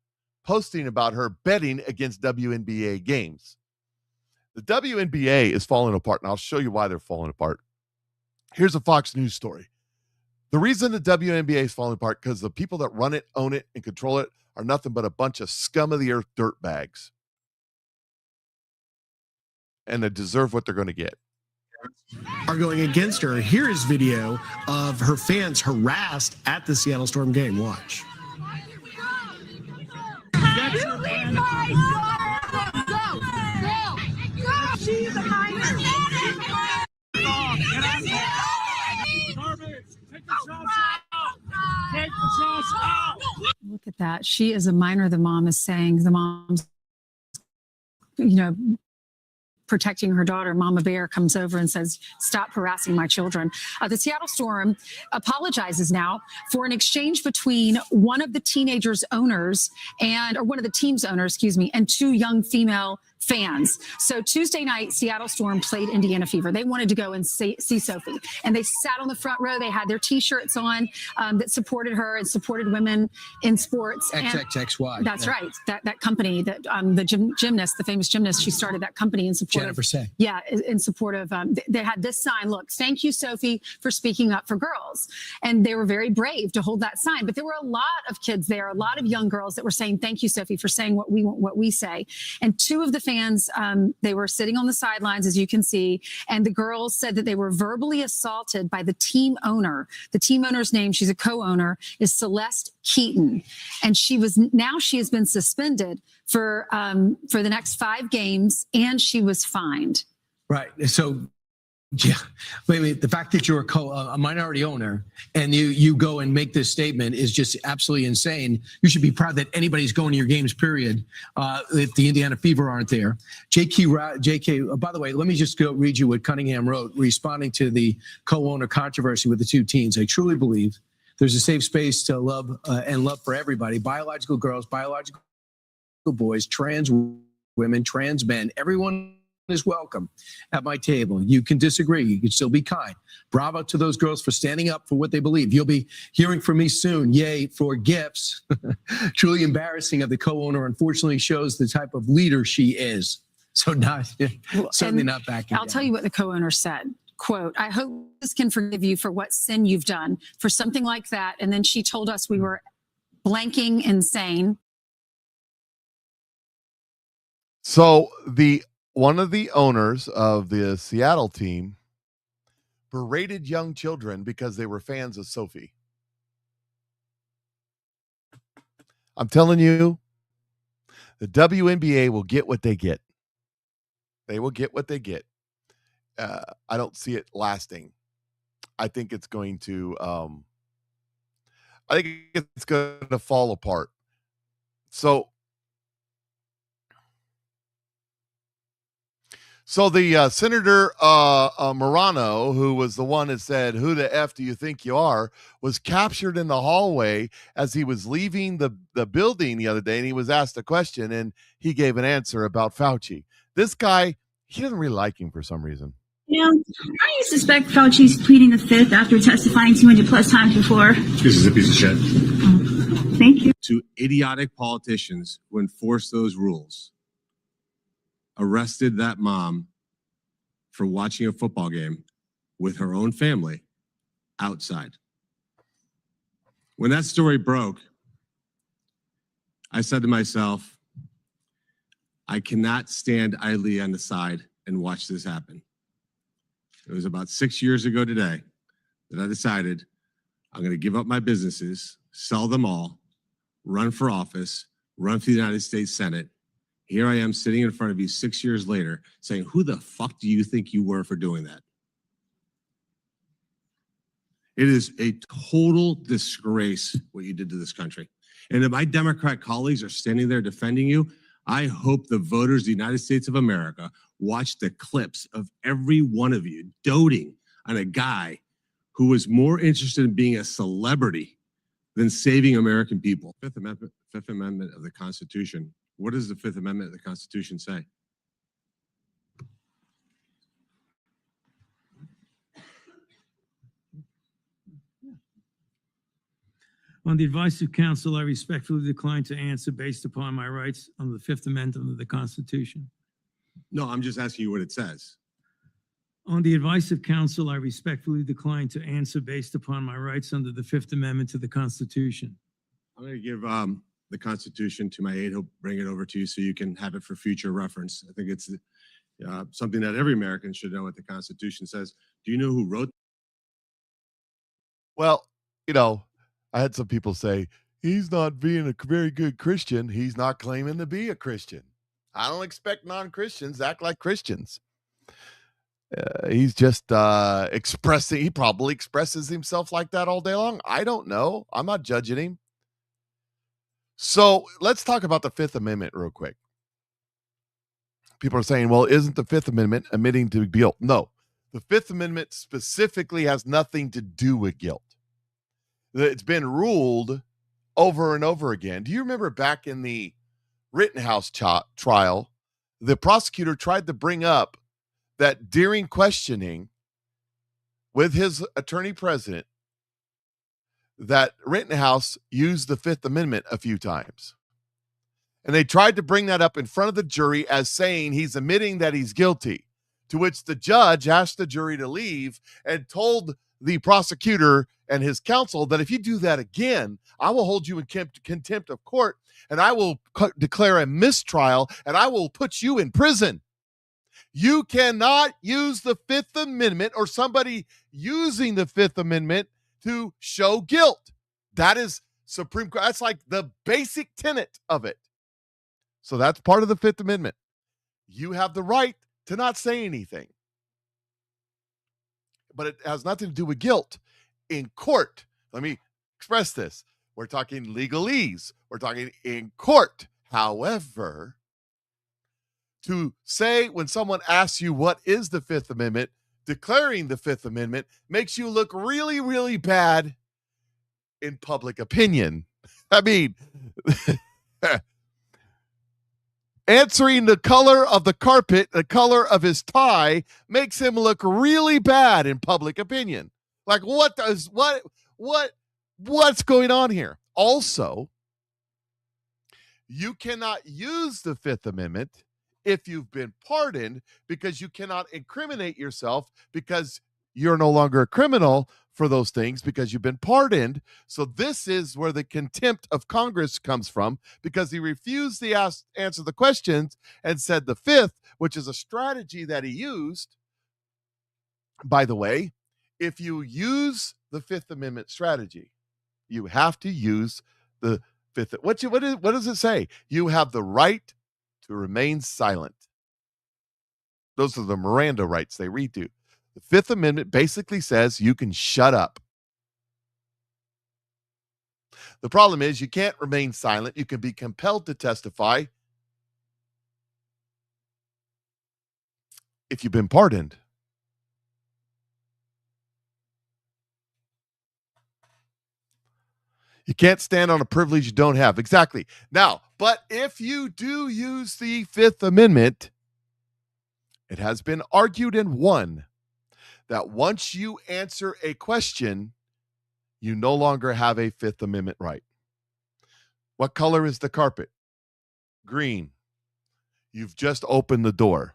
posting about her betting against WNBA games. The WNBA is falling apart, and I'll show you why they're falling apart. Here's a Fox News story. The reason the WNBA is falling apart because the people that run it, own it, and control it are nothing but a bunch of scum of the earth dirtbags. And they deserve what they're going to get. Are going against her. Here is video of her fans harassed at the Seattle Storm game. Watch. You leave my daughter! Go! She's a minor! that she is a minor. The mom is saying the mom's, protecting her daughter. Mama Bear comes over and says, stop harassing my children. The Seattle Storm apologizes now for an exchange between one of the teenagers' owners or one of the team's owners, and two young female fans. So Tuesday night, Seattle Storm played Indiana Fever. They wanted to go and see Sophie, and they sat on the front row. They had their T-shirts on that supported her and supported women in sports. XXXY. That's right. That company, that the gymnast, the famous gymnast, she started that company in support Jennifer Say. Yeah, in support of. They had this sign. Look, thank you, Sophie, for speaking up for girls, and they were very brave to hold that sign. But there were a lot of kids there, a lot of young girls that were saying, "Thank you, Sophie, for saying what we want, what we say." And two of the fans, they were sitting on the sidelines, as you can see, and the girls said that they were verbally assaulted by the team owner. The team owner's name, she's a co-owner, is Celeste Keaton, and she has been suspended for the next 5 games, and she was fined. Right. So, yeah. Wait. The fact that you're a minority owner and you go and make this statement is just absolutely insane. You should be proud that anybody's going to your games, period. If the Indiana Fever aren't there. JK, by the way, let me just go read you what Cunningham wrote, responding to the co-owner controversy with the two teams. I truly believe there's a safe space to love and love for everybody. Biological girls, biological boys, trans women, trans men, everyone is welcome at my table. You can disagree. You can still be kind. Bravo to those girls for standing up for what they believe. You'll be hearing from me soon. Yay for gifts. Truly embarrassing of the co-owner. Unfortunately shows the type of leader she is. So certainly not backing down. I'll tell you what the co-owner said. Quote, I hope this can forgive you for what sin you've done, for something like that. And then she told us we were blanking insane. So one of the owners of the Seattle team berated young children because they were fans of Sophie. I'm telling you, the WNBA will get what they get. They will get what they get. I don't see it lasting. I think it's going to fall apart. So the Senator Morano, who was the one that said, "Who the F do you think you are?" was captured in the hallway as he was leaving the building the other day, and he was asked a question, and he gave an answer about Fauci. This guy, he doesn't really like him for some reason. How do you suspect Fauci's pleading the fifth after testifying 200 plus times before? Because he's a piece of shit. Thank you. To idiotic politicians who enforce those rules, arrested that mom for watching a football game with her own family outside. When that story broke, I said to myself, I cannot stand idly on the side and watch this happen. It was about 6 years ago today that I decided I'm going to give up my businesses, sell them all, run for office, run for the United States Senate. Here I am sitting in front of you 6 years later saying, who the fuck do you think you were for doing that? It is a total disgrace what you did to this country. And if my Democrat colleagues are standing there defending you, I hope the voters of the United States of America watch the clips of every one of you doting on a guy who was more interested in being a celebrity than saving American people. Fifth Amendment of the Constitution. What does the Fifth Amendment of the Constitution say? On the advice of counsel, I respectfully decline to answer based upon my rights under the Fifth Amendment of the Constitution. No, I'm just asking you what it says. On the advice of counsel, I respectfully decline to answer based upon my rights under the Fifth Amendment to the Constitution. I'm going to give the Constitution to my aide. He'll bring it over to you so you can have it for future reference. I think it's something that every American should know what the Constitution says. Do you know who wrote? Well, I had some people say, he's not being a very good Christian. He's not claiming to be a Christian. I don't expect non-Christians to act like Christians. He's just expressing, he probably expresses himself like that all day long. I don't know. I'm not judging him. So let's talk about the Fifth Amendment real quick. People are saying, well, isn't the Fifth Amendment admitting to guilt? No, the Fifth Amendment specifically has nothing to do with guilt. It's been ruled over and over again. Do you remember back in the Rittenhouse trial, the prosecutor tried to bring up that during questioning with his attorney president, that Rittenhouse used the Fifth Amendment a few times. And they tried to bring that up in front of the jury as saying he's admitting that he's guilty, to which the judge asked the jury to leave and told the prosecutor and his counsel that if you do that again, I will hold you in contempt of court, and I will declare a mistrial, and I will put you in prison. You cannot use the Fifth Amendment or somebody using the Fifth Amendment to show guilt. That is Supreme Court. That's like the basic tenet of it. So that's part of the Fifth Amendment. You have the right to not say anything. But it has nothing to do with guilt. In court, let me express this. We're talking legalese. We're talking in court. However, to say when someone asks you what is the Fifth Amendment, declaring the Fifth Amendment makes you look really, really bad in public opinion. I mean, answering the color of the carpet, the color of his tie, makes him look really bad in public opinion. Like, what's going on here? Also, you cannot use the Fifth Amendment if you've been pardoned, because you cannot incriminate yourself because you're no longer a criminal for those things because you've been pardoned. So this is where the contempt of Congress comes from, because he refused to answer the questions and said the fifth, which is a strategy that he used. By the way, if you use the Fifth Amendment strategy, you have to use the Fifth. What does it say? You have the right to remain silent. Those are the Miranda rights they read to. The Fifth Amendment basically says you can shut up. The problem is you can't remain silent. You can be compelled to testify if you've been pardoned. You can't stand on a privilege you don't have. Exactly. Now, but if you do use the Fifth Amendment, it has been argued and won that once you answer a question, you no longer have a Fifth Amendment right. What color is the carpet? Green. You've just opened the door.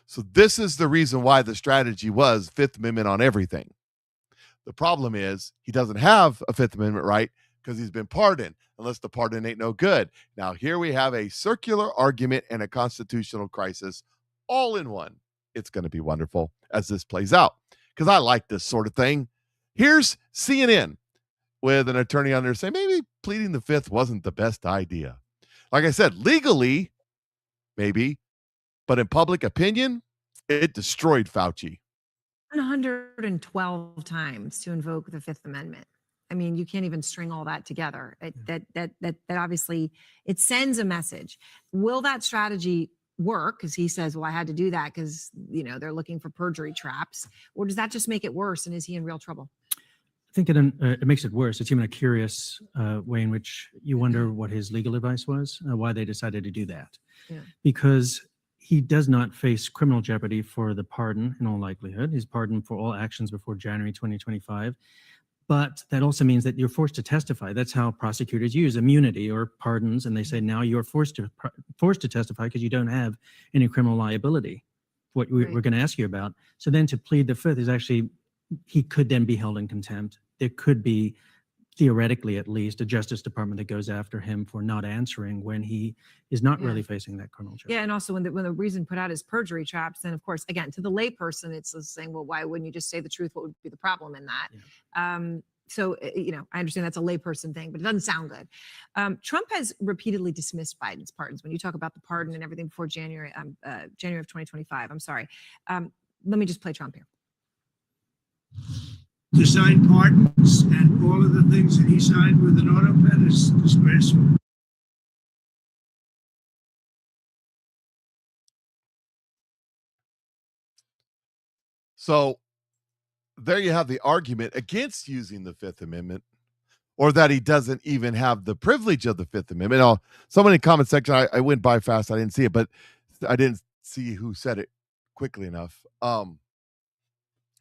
So this is the reason why the strategy was Fifth Amendment on everything. The problem is he doesn't have a Fifth Amendment right because he's been pardoned, unless the pardon ain't no good. Now, here we have a circular argument and a constitutional crisis all in one. It's going to be wonderful as this plays out, because I like this sort of thing. Here's CNN with an attorney on there saying maybe pleading the fifth wasn't the best idea. Like I said, legally, maybe, but in public opinion, it destroyed Fauci. 112 times to invoke the Fifth Amendment. I mean, you can't even string all that together. That obviously, it sends a message. Will that strategy work? Because he says, well, I had to do that because, they're looking for perjury traps. Or does that just make it worse? And is he in real trouble? I think it makes it worse. It's even a curious way in which you wonder what his legal advice was, why they decided to do that. Yeah. Because he does not face criminal jeopardy for the pardon in all likelihood. He's pardoned for all actions before January 2025. But that also means that you're forced to testify. That's how prosecutors use immunity or pardons. And they say, now you're forced to testify because you don't have any criminal liability, what we're going to ask you about. So then to plead the fifth is actually, he could then be held in contempt. There could be, theoretically at least, a Justice Department that goes after him for not answering when he is not really facing that criminal charge. Yeah, and also when the reason put out is perjury traps, then of course, again, to the layperson, it's saying, well, why wouldn't you just say the truth? What would be the problem in that? Yeah. So, I understand that's a layperson thing, but it doesn't sound good. Trump has repeatedly dismissed Biden's pardons. When you talk about the pardon and everything before January of 2025, I'm sorry. Let me just play Trump here. to sign pardons and all of the things that he signed with an auto pen is disgraceful. So there you have the argument against using the Fifth Amendment, or that he doesn't even have the privilege of the Fifth Amendment. Now, someone in the comment section, I went by fast, I didn't see it, but I didn't see who said it quickly enough.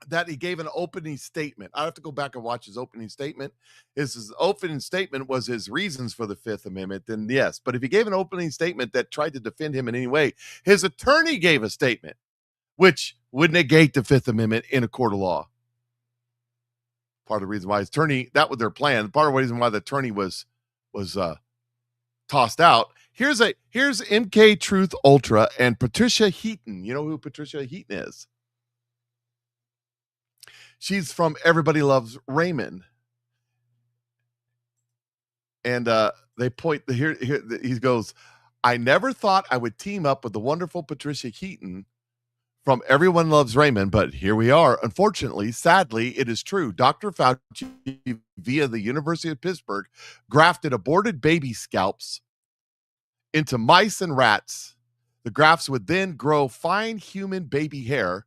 That he gave an opening statement. I have to go back and watch his opening statement. His opening statement was his reasons for the Fifth Amendment, then yes. But if he gave an opening statement that tried to defend him in any way, his attorney gave a statement which would negate the Fifth Amendment in a court of law. Part of the reason why his attorney, that was their plan. Part of the reason why the attorney was tossed out. Here's MK Truth Ultra and Patricia Heaton. You know who Patricia Heaton is? She's from Everybody Loves Raymond. And they point here he goes, I never thought I would team up with the wonderful Patricia Heaton from Everyone Loves Raymond, but here we are. Unfortunately, sadly, it is true. Dr. Fauci, via the University of Pittsburgh, grafted aborted baby scalps into mice and rats. The grafts would then grow fine human baby hair,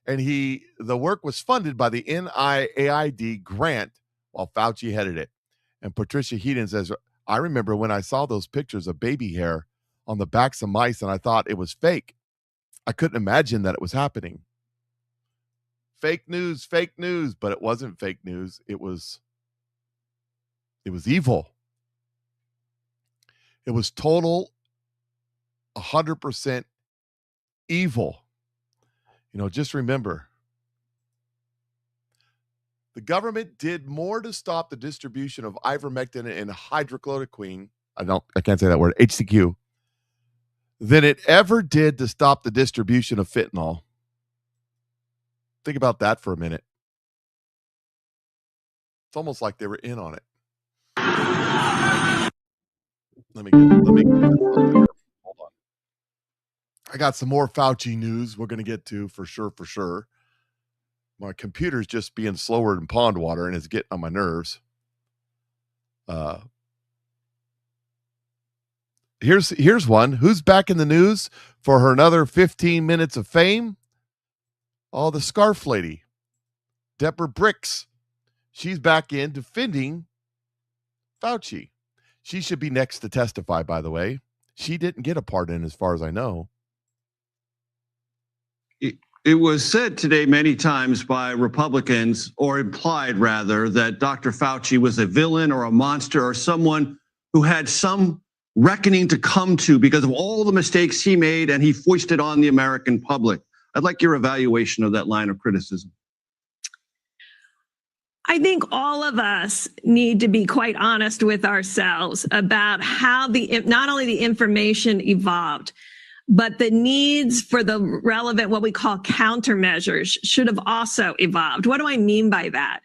and the work was funded by the NIAID grant while Fauci headed it. And Patricia Heaton says, I remember when I saw those pictures of baby hair on the backs of mice, and I thought it was fake. I couldn't imagine that it was happening. Fake news, but it wasn't fake news. It was evil. It was total 100% evil. You know, just remember, the government did more to stop the distribution of ivermectin and hydrochloroquine. I can't say that word, HCQ, than it ever did to stop the distribution of fentanyl. Think about that for a minute. It's almost like they were in on it. Let me hold on. I got some more Fauci news we're going to get to for sure. My computer's just being slower than pond water and it's getting on my nerves. Here's one. Who's back in the news for her another 15 minutes of fame? Oh, the scarf lady, Deborah Bricks. She's back in defending Fauci. She should be next to testify, by the way. She didn't get a pardon as far as I know. It was said today many times by Republicans, or implied rather, that Dr. Fauci was a villain or a monster or someone who had some reckoning to come to because of all the mistakes he made and he foisted on the American public. I'd like your evaluation of that line of criticism. I think all of us need to be quite honest with ourselves about how not only the information evolved, but the needs for the relevant, what we call countermeasures, should have also evolved. What do I mean by that?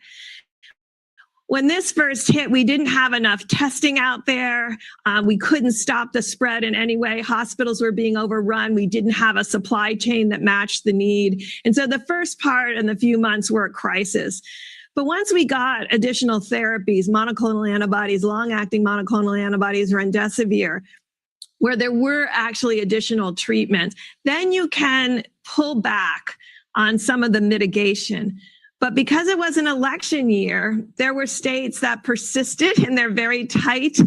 When this first hit, we didn't have enough testing out there. We couldn't stop the spread in any way. Hospitals were being overrun. We didn't have a supply chain that matched the need. And so the first part and the few months were a crisis. But once we got additional therapies, monoclonal antibodies, long-acting monoclonal antibodies, remdesivir, where there were actually additional treatments, then you can pull back on some of the mitigation. But because it was an election year, there were states that persisted in their very tight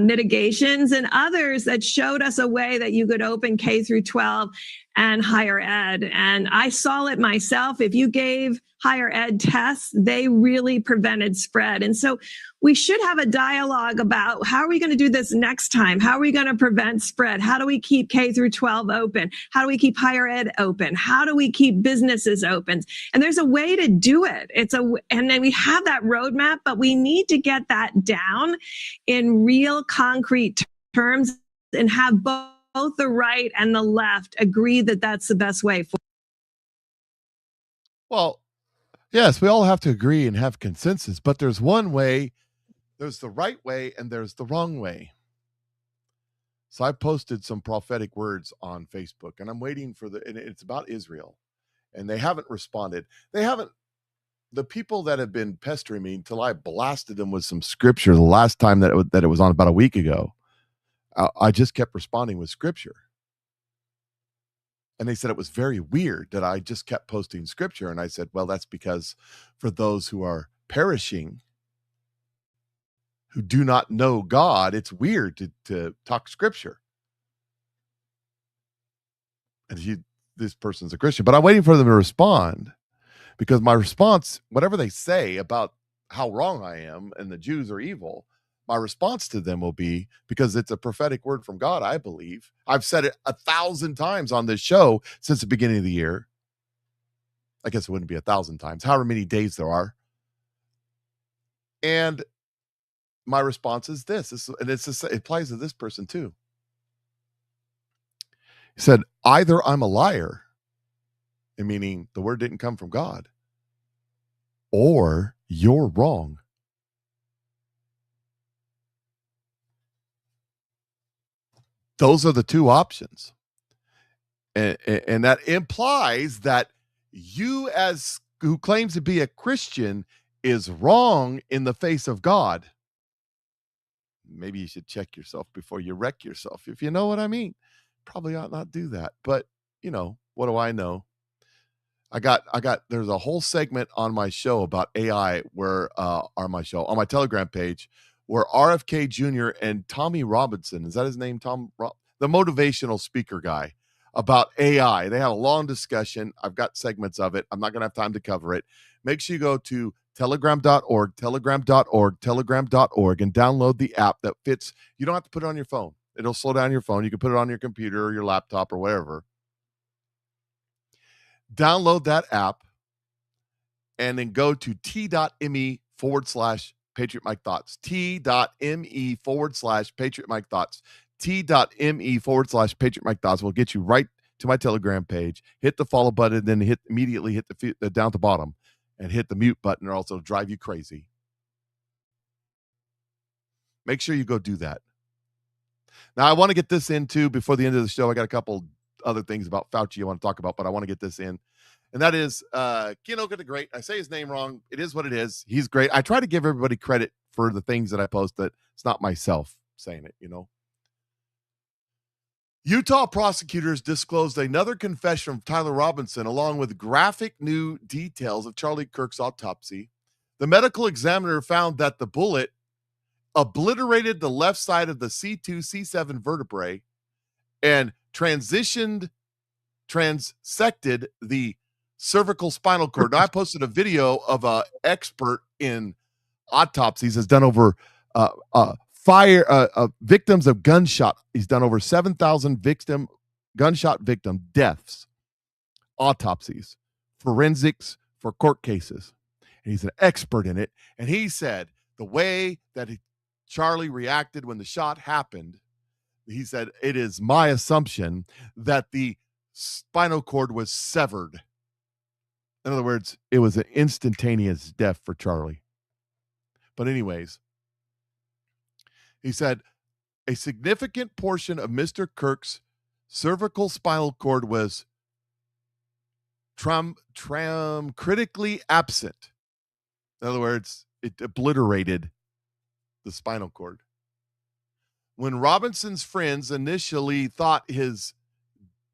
mitigations, and others that showed us a way that you could open K through 12 and higher ed. And I saw it myself. If you gave higher ed tests, they really prevented spread. And so we should have a dialogue about how are we going to do this next time? How are we going to prevent spread? How do we keep K through 12 open? How do we keep higher ed open? How do we keep businesses open? And there's a way to do it. And then we have that roadmap, but we need to get that down in real concrete terms and have both the right and the left agree that that's the best way forward. Well, yes, we all have to agree and have consensus, but there's one way, there's the right way, and there's the wrong way. So I posted some prophetic words on Facebook, and I'm waiting for and it's about Israel, and they haven't responded. They haven't the people that have been pestering me until I blasted them with some scripture the last time that it was on about a week ago, I just kept responding with scripture. And they said it was very weird that I just kept posting scripture. And I said, well, that's because for those who are perishing, who do not know God, it's weird to talk scripture. And this person's a Christian, but I'm waiting for them to respond, because my response, whatever they say about how wrong I am and the Jews are evil, my response to them will be, because it's a prophetic word from God, I believe. I've said it 1,000 times on this show since the beginning of the year. I guess it wouldn't be 1,000 times, however many days there are. And my response is this, and it applies to this person too. He said, either I'm a liar, and meaning the word didn't come from God, or you're wrong. Those are the two options. And that implies that you, as who claims to be a Christian, is wrong in the face of God. Maybe you should check yourself before you wreck yourself, if you know what I mean. Probably ought not do that. But, what do I know? There's a whole segment on my show about AI on my Telegram page, where RFK Jr. and Tommy Robinson, is that his name? The motivational speaker guy, about AI. They have a long discussion. I've got segments of it. I'm not going to have time to cover it. Make sure you go to telegram.org, telegram.org, and download the app that fits. You don't have to put it on your phone. It'll slow down your phone. You can put it on your computer or your laptop or whatever. Download that app and then go to t.me/PatriotMike Thoughts. t.me/PatriotMike Thoughts. t.me/PatriotMike Thoughts will get you right to my Telegram page. Hit the follow button, then immediately hit the down at the bottom and hit the mute button, or else it'll drive you crazy. Make sure you go do that. Now, I want to get this into before the end of the show. I got a couple other things about Fauci I want to talk about, but I want to get this in. And that is Keanoka the Great. I say his name wrong. It is what it is. He's great. I try to give everybody credit for the things that I post, that it's not myself saying it, Utah prosecutors disclosed another confession from Tyler Robinson, along with graphic new details of Charlie Kirk's autopsy. The medical examiner found that the bullet obliterated the left side of the C2, C7 vertebrae and transected the cervical spinal cord. Now, I posted a video of an expert in autopsies, has done over victims of gunshot. He's done over 7,000 gunshot victim deaths, autopsies, forensics for court cases. And he's an expert in it. And he said the way that Charlie reacted when the shot happened, he said, it is my assumption that the spinal cord was severed. In other words, it was an instantaneous death for Charlie. But anyways, he said a significant portion of Mr. Kirk's cervical spinal cord was critically absent. In other words, it obliterated the spinal cord. When Robinson's friends initially thought his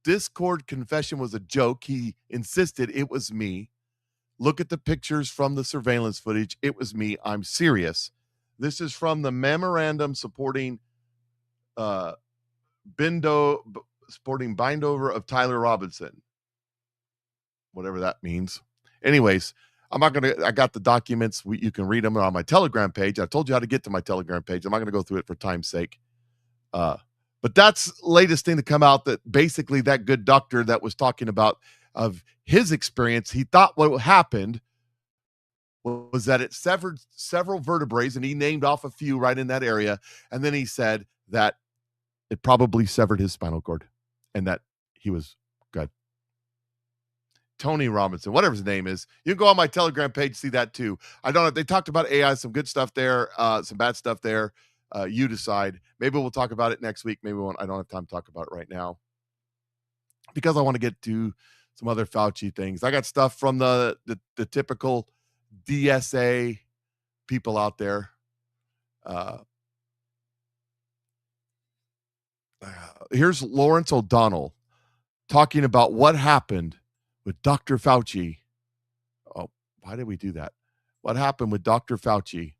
Discord confession was a joke, he insisted it was me. Look at the pictures from the surveillance footage. It was me. I'm serious. This is from the memorandum supporting bindover of Tyler Robinson. Whatever that means. Anyways, I got the documents. You can read them on my Telegram page. I told you how to get to my Telegram page. I'm not going to go through it for time's sake. But that's the latest thing to come out, that basically that good doctor that was talking about of his experience, he thought what happened was that it severed several vertebrae, and he named off a few right in that area. And then he said that it probably severed his spinal cord and that he was good. Tony Robinson, whatever his name is. You can go on my Telegram page, see that too. I don't know. They talked about AI, some good stuff there, some bad stuff there. You decide. Maybe we'll talk about it next week. Maybe we won't. I don't have time to talk about it right now because I want to get to some other Fauci things. I got stuff from the typical DSA people out there. Here's Lawrence O'Donnell talking about what happened with Dr. Fauci. Oh, why did we do that? What happened with Dr. Fauci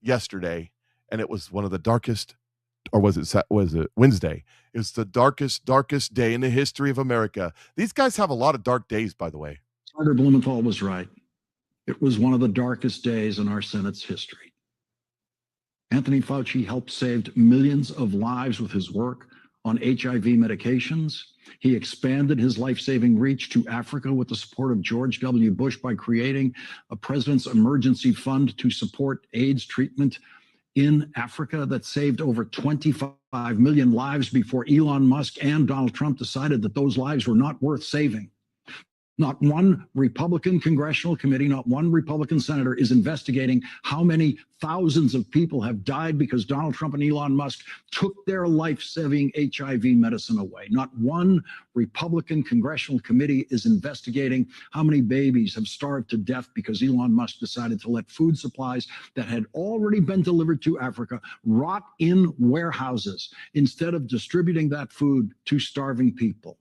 yesterday? And it was one of the darkest, or was it Wednesday? It was the darkest day in the history of America. These guys have a lot of dark days, by the way. Senator Blumenthal was right. It was one of the darkest days in our Senate's history. Anthony Fauci helped save millions of lives with his work on HIV medications. He expanded his life-saving reach to Africa with the support of George W. Bush by creating a President's Emergency Fund to support AIDS treatment in Africa that saved over 25 million lives before Elon Musk and Donald Trump decided that those lives were not worth saving. Not one Republican congressional committee, not one Republican senator is investigating how many thousands of people have died because Donald Trump and Elon Musk took their life-saving HIV medicine away. Not one Republican congressional committee is investigating how many babies have starved to death because Elon Musk decided to let food supplies that had already been delivered to Africa rot in warehouses instead of distributing that food to starving people.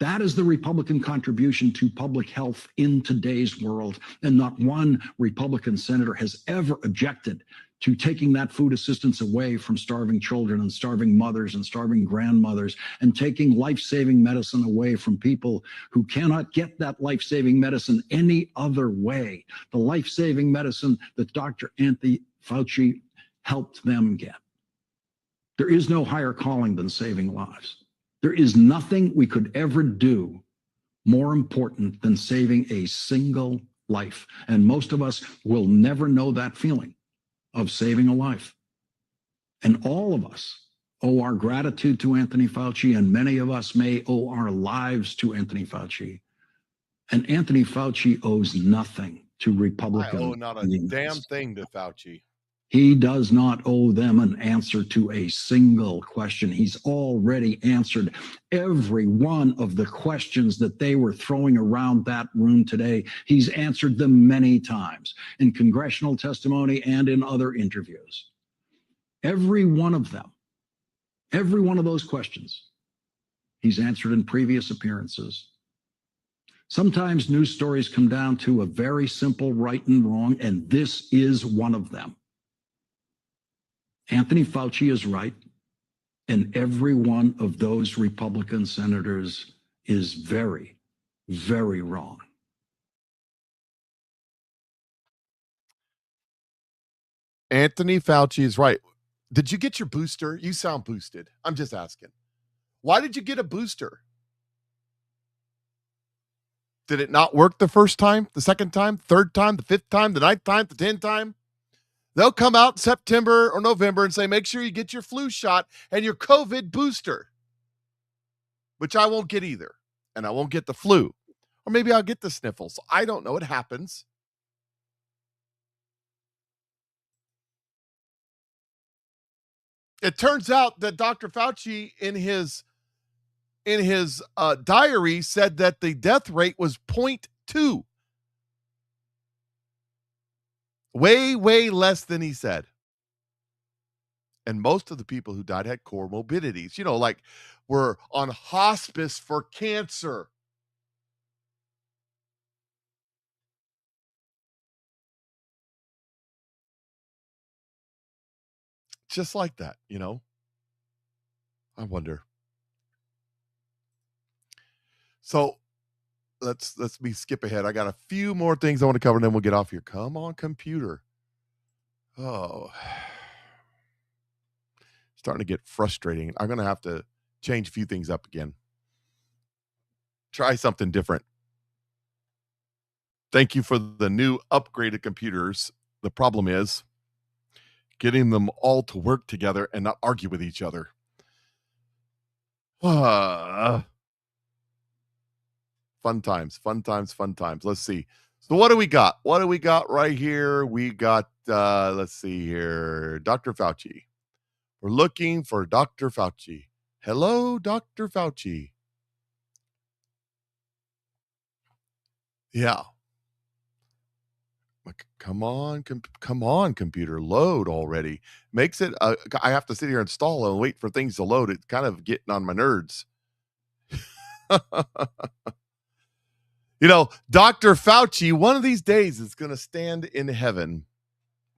That is the Republican contribution to public health in today's world. And not one Republican senator has ever objected to taking that food assistance away from starving children and starving mothers and starving grandmothers, and taking life-saving medicine away from people who cannot get that life-saving medicine any other way. The life-saving medicine that Dr. Anthony Fauci helped them get. There is no higher calling than saving lives. There is nothing we could ever do more important than saving a single life. And most of us will never know that feeling of saving a life. And all of us owe our gratitude to Anthony Fauci, and many of us may owe our lives to Anthony Fauci. And Anthony Fauci owes nothing to Republicans. I owe not a damn thing to Fauci. He does not owe them an answer to a single question. He's already answered every one of the questions that they were throwing around that room today. He's answered them many times in congressional testimony and in other interviews. Every one of them, every one of those questions, he's answered in previous appearances. Sometimes news stories come down to a very simple right and wrong, and this is one of them. Anthony Fauci is right, and every one of those Republican senators is very, very wrong. Anthony Fauci is right. Did you get your booster? You sound boosted. I'm just asking. Why did you get a booster? Did it not work the first time, the second time, third time, the fifth time, the ninth time, the 10th time? They'll come out in September or November and say, make sure you get your flu shot and your COVID booster, which I won't get either. And I won't get the flu. Or maybe I'll get the sniffles. I don't know. It happens. It turns out that Dr. Fauci in his diary said that the death rate was 0.2. Way, way less than he said. And most of the people who died had comorbidities, like were on hospice for cancer. Just like that, I wonder. So let's me skip ahead. I got a few more things I want to cover, and then we'll get off here. Come on, computer. Oh, starting to get frustrating. I'm going to have to change a few things up again. Try something different. Thank you for the new upgraded computers. The problem is getting them all to work together and not argue with each other. Fun times. Let's see. So what do we got? What do we got right here? We got, let's see here, Dr. Fauci. We're looking for Dr. Fauci. Hello, Dr. Fauci. Yeah. Come on, computer, load already. Makes it, I have to sit here and stall and wait for things to load. It's kind of getting on my nerves. You know, Dr. Fauci, one of these days is going to stand in heaven.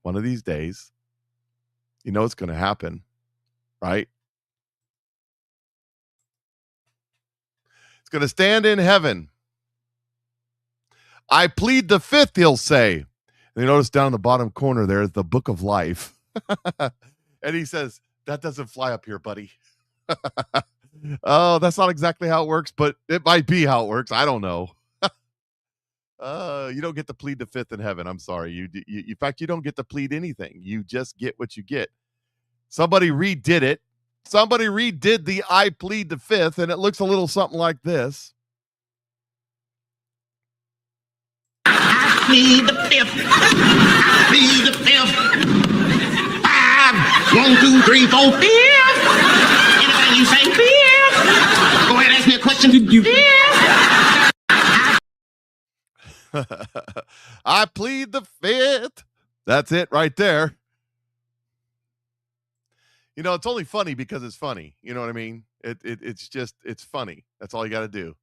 One of these days. You know it's going to happen, right? It's going to stand in heaven. I plead the fifth, he'll say. And you notice down in the bottom corner there is the book of life. And he says, that doesn't fly up here, buddy. Oh, that's not exactly how it works, but it might be how it works. I don't know. You don't get to plead the fifth in heaven. I'm sorry. In fact, you don't get to plead anything. You just get what you get. Somebody redid it. Somebody redid the I plead the fifth, and it looks a little something like this. I plead the fifth. I plead the fifth. 5, 1, 2, 3, 4, 5. Anything you say, 5. Go ahead and ask me a question. Did you? I plead the fifth. That's it right there. You know, it's only funny because it's funny. You know what I mean? It's funny. That's all you got to do.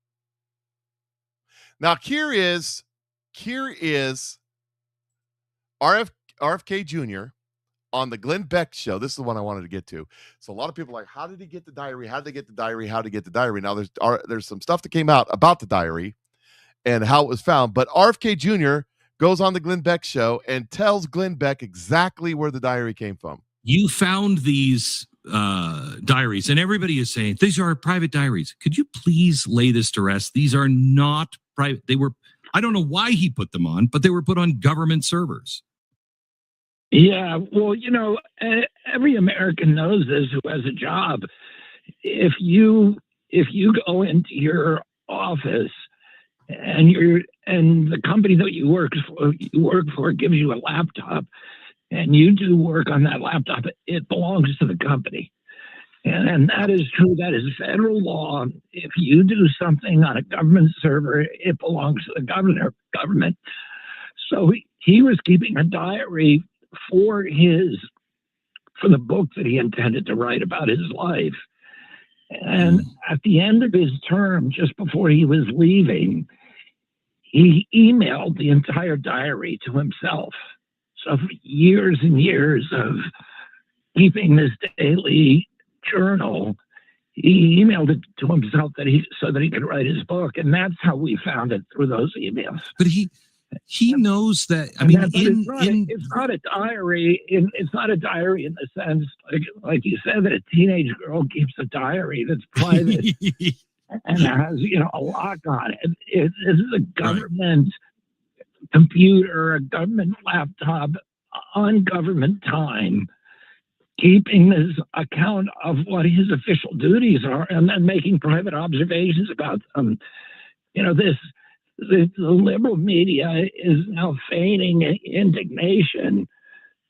Now, here is RFK Jr. on the Glenn Beck show. This is the one I wanted to get to. So a lot of people are like, how did he get the diary? How did they get the diary? How did he get the diary? Now, there's some stuff that came out about the diary and how it was found. But RFK Jr. goes on the Glenn Beck show and tells Glenn Beck exactly where the diary came from. You found these diaries, and everybody is saying, these are private diaries. Could you please lay this to rest? These are not private. They were, I don't know why he put them on, but they were put on government servers. Yeah, well, you know, every American knows this who has a job. If you go into your office and the company that you work for gives you a laptop, and you do work on that laptop, it belongs to the company. And that is true. That is federal law. If you do something on a government server, it belongs to the government. So he was keeping a diary for the book that he intended to write about his life. And at the end of his term, just before he was leaving, he emailed the entire diary to himself. So for years and years of keeping this daily journal, he emailed it to himself so that he could write his book, and that's how we found it, through those emails. But he knows that. I mean, it's not a diary. It's not a diary in the sense, like you said, that a teenage girl keeps a diary that's private and has a lock on it. This is a government computer, a government laptop on government time, keeping this account of what his official duties are, and then making private observations about them. The liberal media is now feigning indignation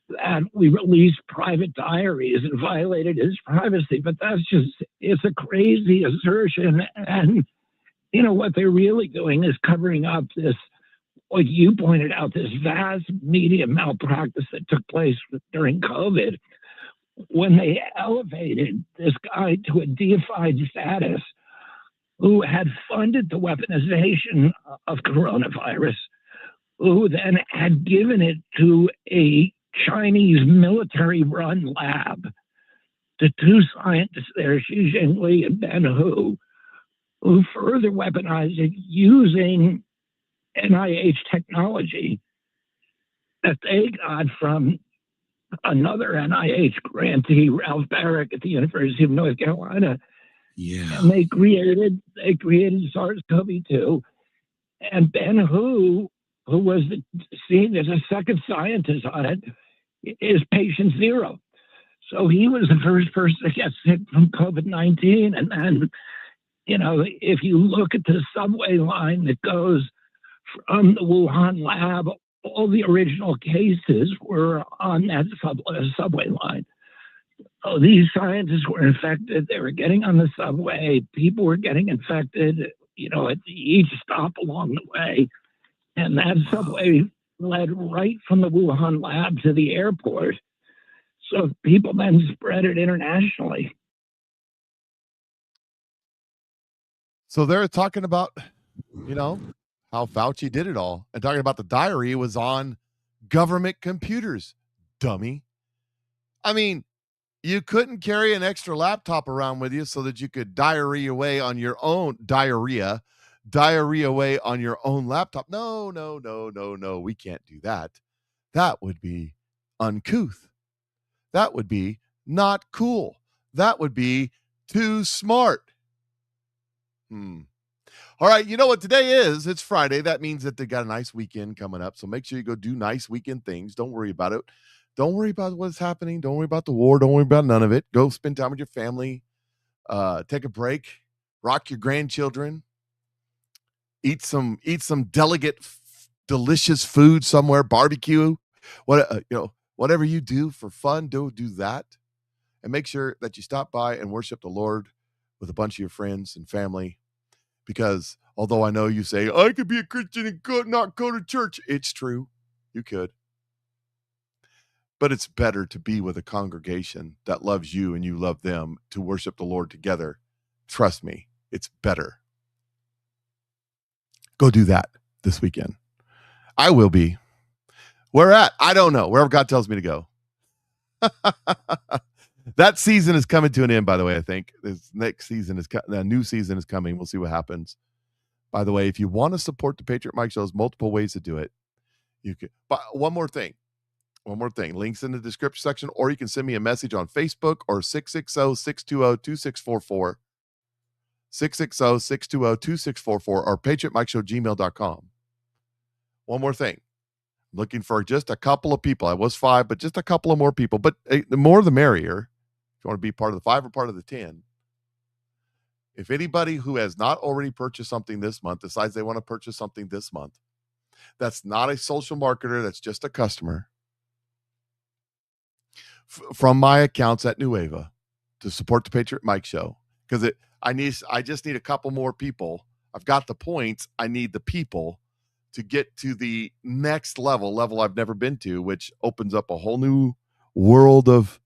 that we released private diaries and violated his privacy, but it's a crazy assertion. And what they're really doing is covering up this, like you pointed out, this vast media malpractice that took place during COVID, when they elevated this guy to a deified status, who had funded the weaponization of coronavirus, who then had given it to a Chinese military-run lab, to two scientists there, Xi Jinping and Ben Hu, who further weaponized it using NIH technology that they got from another NIH grantee, Ralph Barrick at the University of North Carolina. Yeah. And they created SARS-CoV-2, and Ben Hu, who was seen as a second scientist on it, is patient zero. So he was the first person to get sick from COVID-19. And then, if you look at the subway line that goes from the Wuhan lab, all the original cases were on that subway line. Oh, these scientists were infected. They were getting on the subway. People were getting infected, at each stop along the way. And that subway led right from the Wuhan lab to the airport. So people then spread it internationally. So they're talking about, how Fauci did it all, and talking about the diary was on government computers, dummy. I mean, you couldn't carry an extra laptop around with you so that you could diarrhea away on your own away on your own laptop. No, we can't do that. That would be uncouth. That would be not cool. That would be too smart. All right, you know what today is? It's Friday. That means that they got a nice weekend coming up. So make sure you go do nice weekend things. Don't worry about it. Don't worry about what's happening. Don't worry about the war. Don't worry about none of it. Go spend time with your family. Take a break. Rock your grandchildren. Eat some delicate, delicious food somewhere. Barbecue. Whatever you do for fun, do that. And make sure that you stop by and worship the Lord with a bunch of your friends and family. Because although I know you say, I could be a Christian and not go to church. It's true. You could. But it's better to be with a congregation that loves you and you love them, to worship the Lord together. Trust me, it's better. Go do that this weekend. I will be. Where at? I don't know. Wherever God tells me to go. That season is coming to an end, by the way, I think. This next season the new season is coming. We'll see what happens. By the way, if you want to support the Patriot Mike Show, there's multiple ways to do it. You can. But one more thing. Links in the description section, or you can send me a message on Facebook or 660-620-2644. 660-620-2644 or PatriotMikeShow@gmail.com. One more thing. Looking for just a couple of people. I was 5, but just a couple of more people. But the more the merrier. If you want to be part of the 5 or part of the 10. If anybody who has not already purchased something this month decides they want to purchase something this month, that's not a social marketer, that's just a customer, from my accounts at Nueva to support the Patriot Mike Show, because I just need a couple more people. I've got the points. I need the people to get to the next level I've never been to, which opens up a whole new world of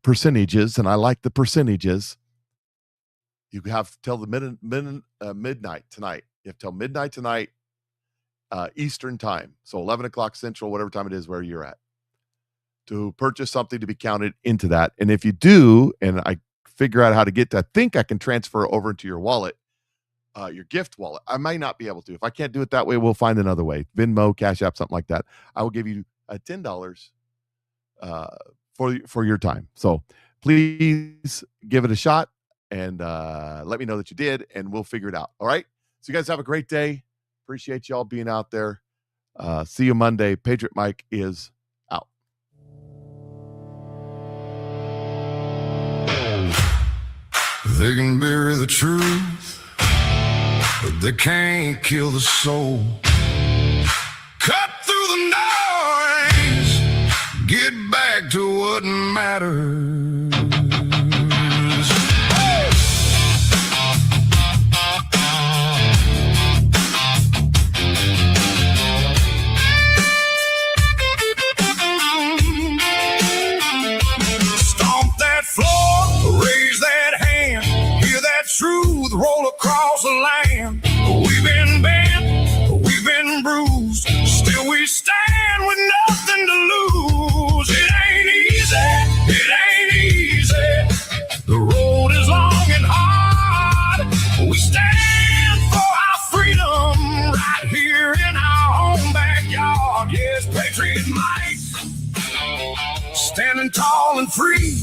percentages, and I like the percentages. You have till the midnight tonight. You have till midnight tonight, Eastern time, so 11 o'clock Central, whatever time it is where you're at, to purchase something to be counted into that. And if you do, and I figure out how to get to, I think I can transfer it over into your wallet, your gift wallet. I might not be able to. If I can't do it that way, we'll find another way. Venmo, Cash App, something like that. I will give you $10 for your time. So please give it a shot and let me know that you did, and we'll figure it out. All right. So you guys have a great day. Appreciate y'all being out there. See you Monday. Patriot Mike is out. They can bury the truth, but they can't kill the soul. Cut through the noise, get back to what matters. Stomp that floor, raise that hand, hear that truth roll across the land. We've been bent, we've been bruised, still we stand with nothing to lose. It ain't easy, the road is long and hard. We stand for our freedom right here in our own backyard. Yes, Patriot Mike, standing tall and free.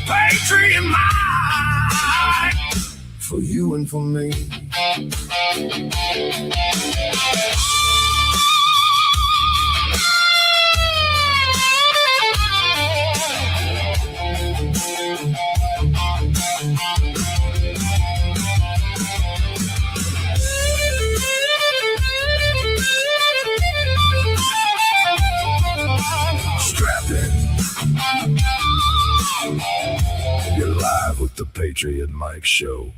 Patriot Mike, for you and for me. Strapped in. You're live with the Patriot Mike Show.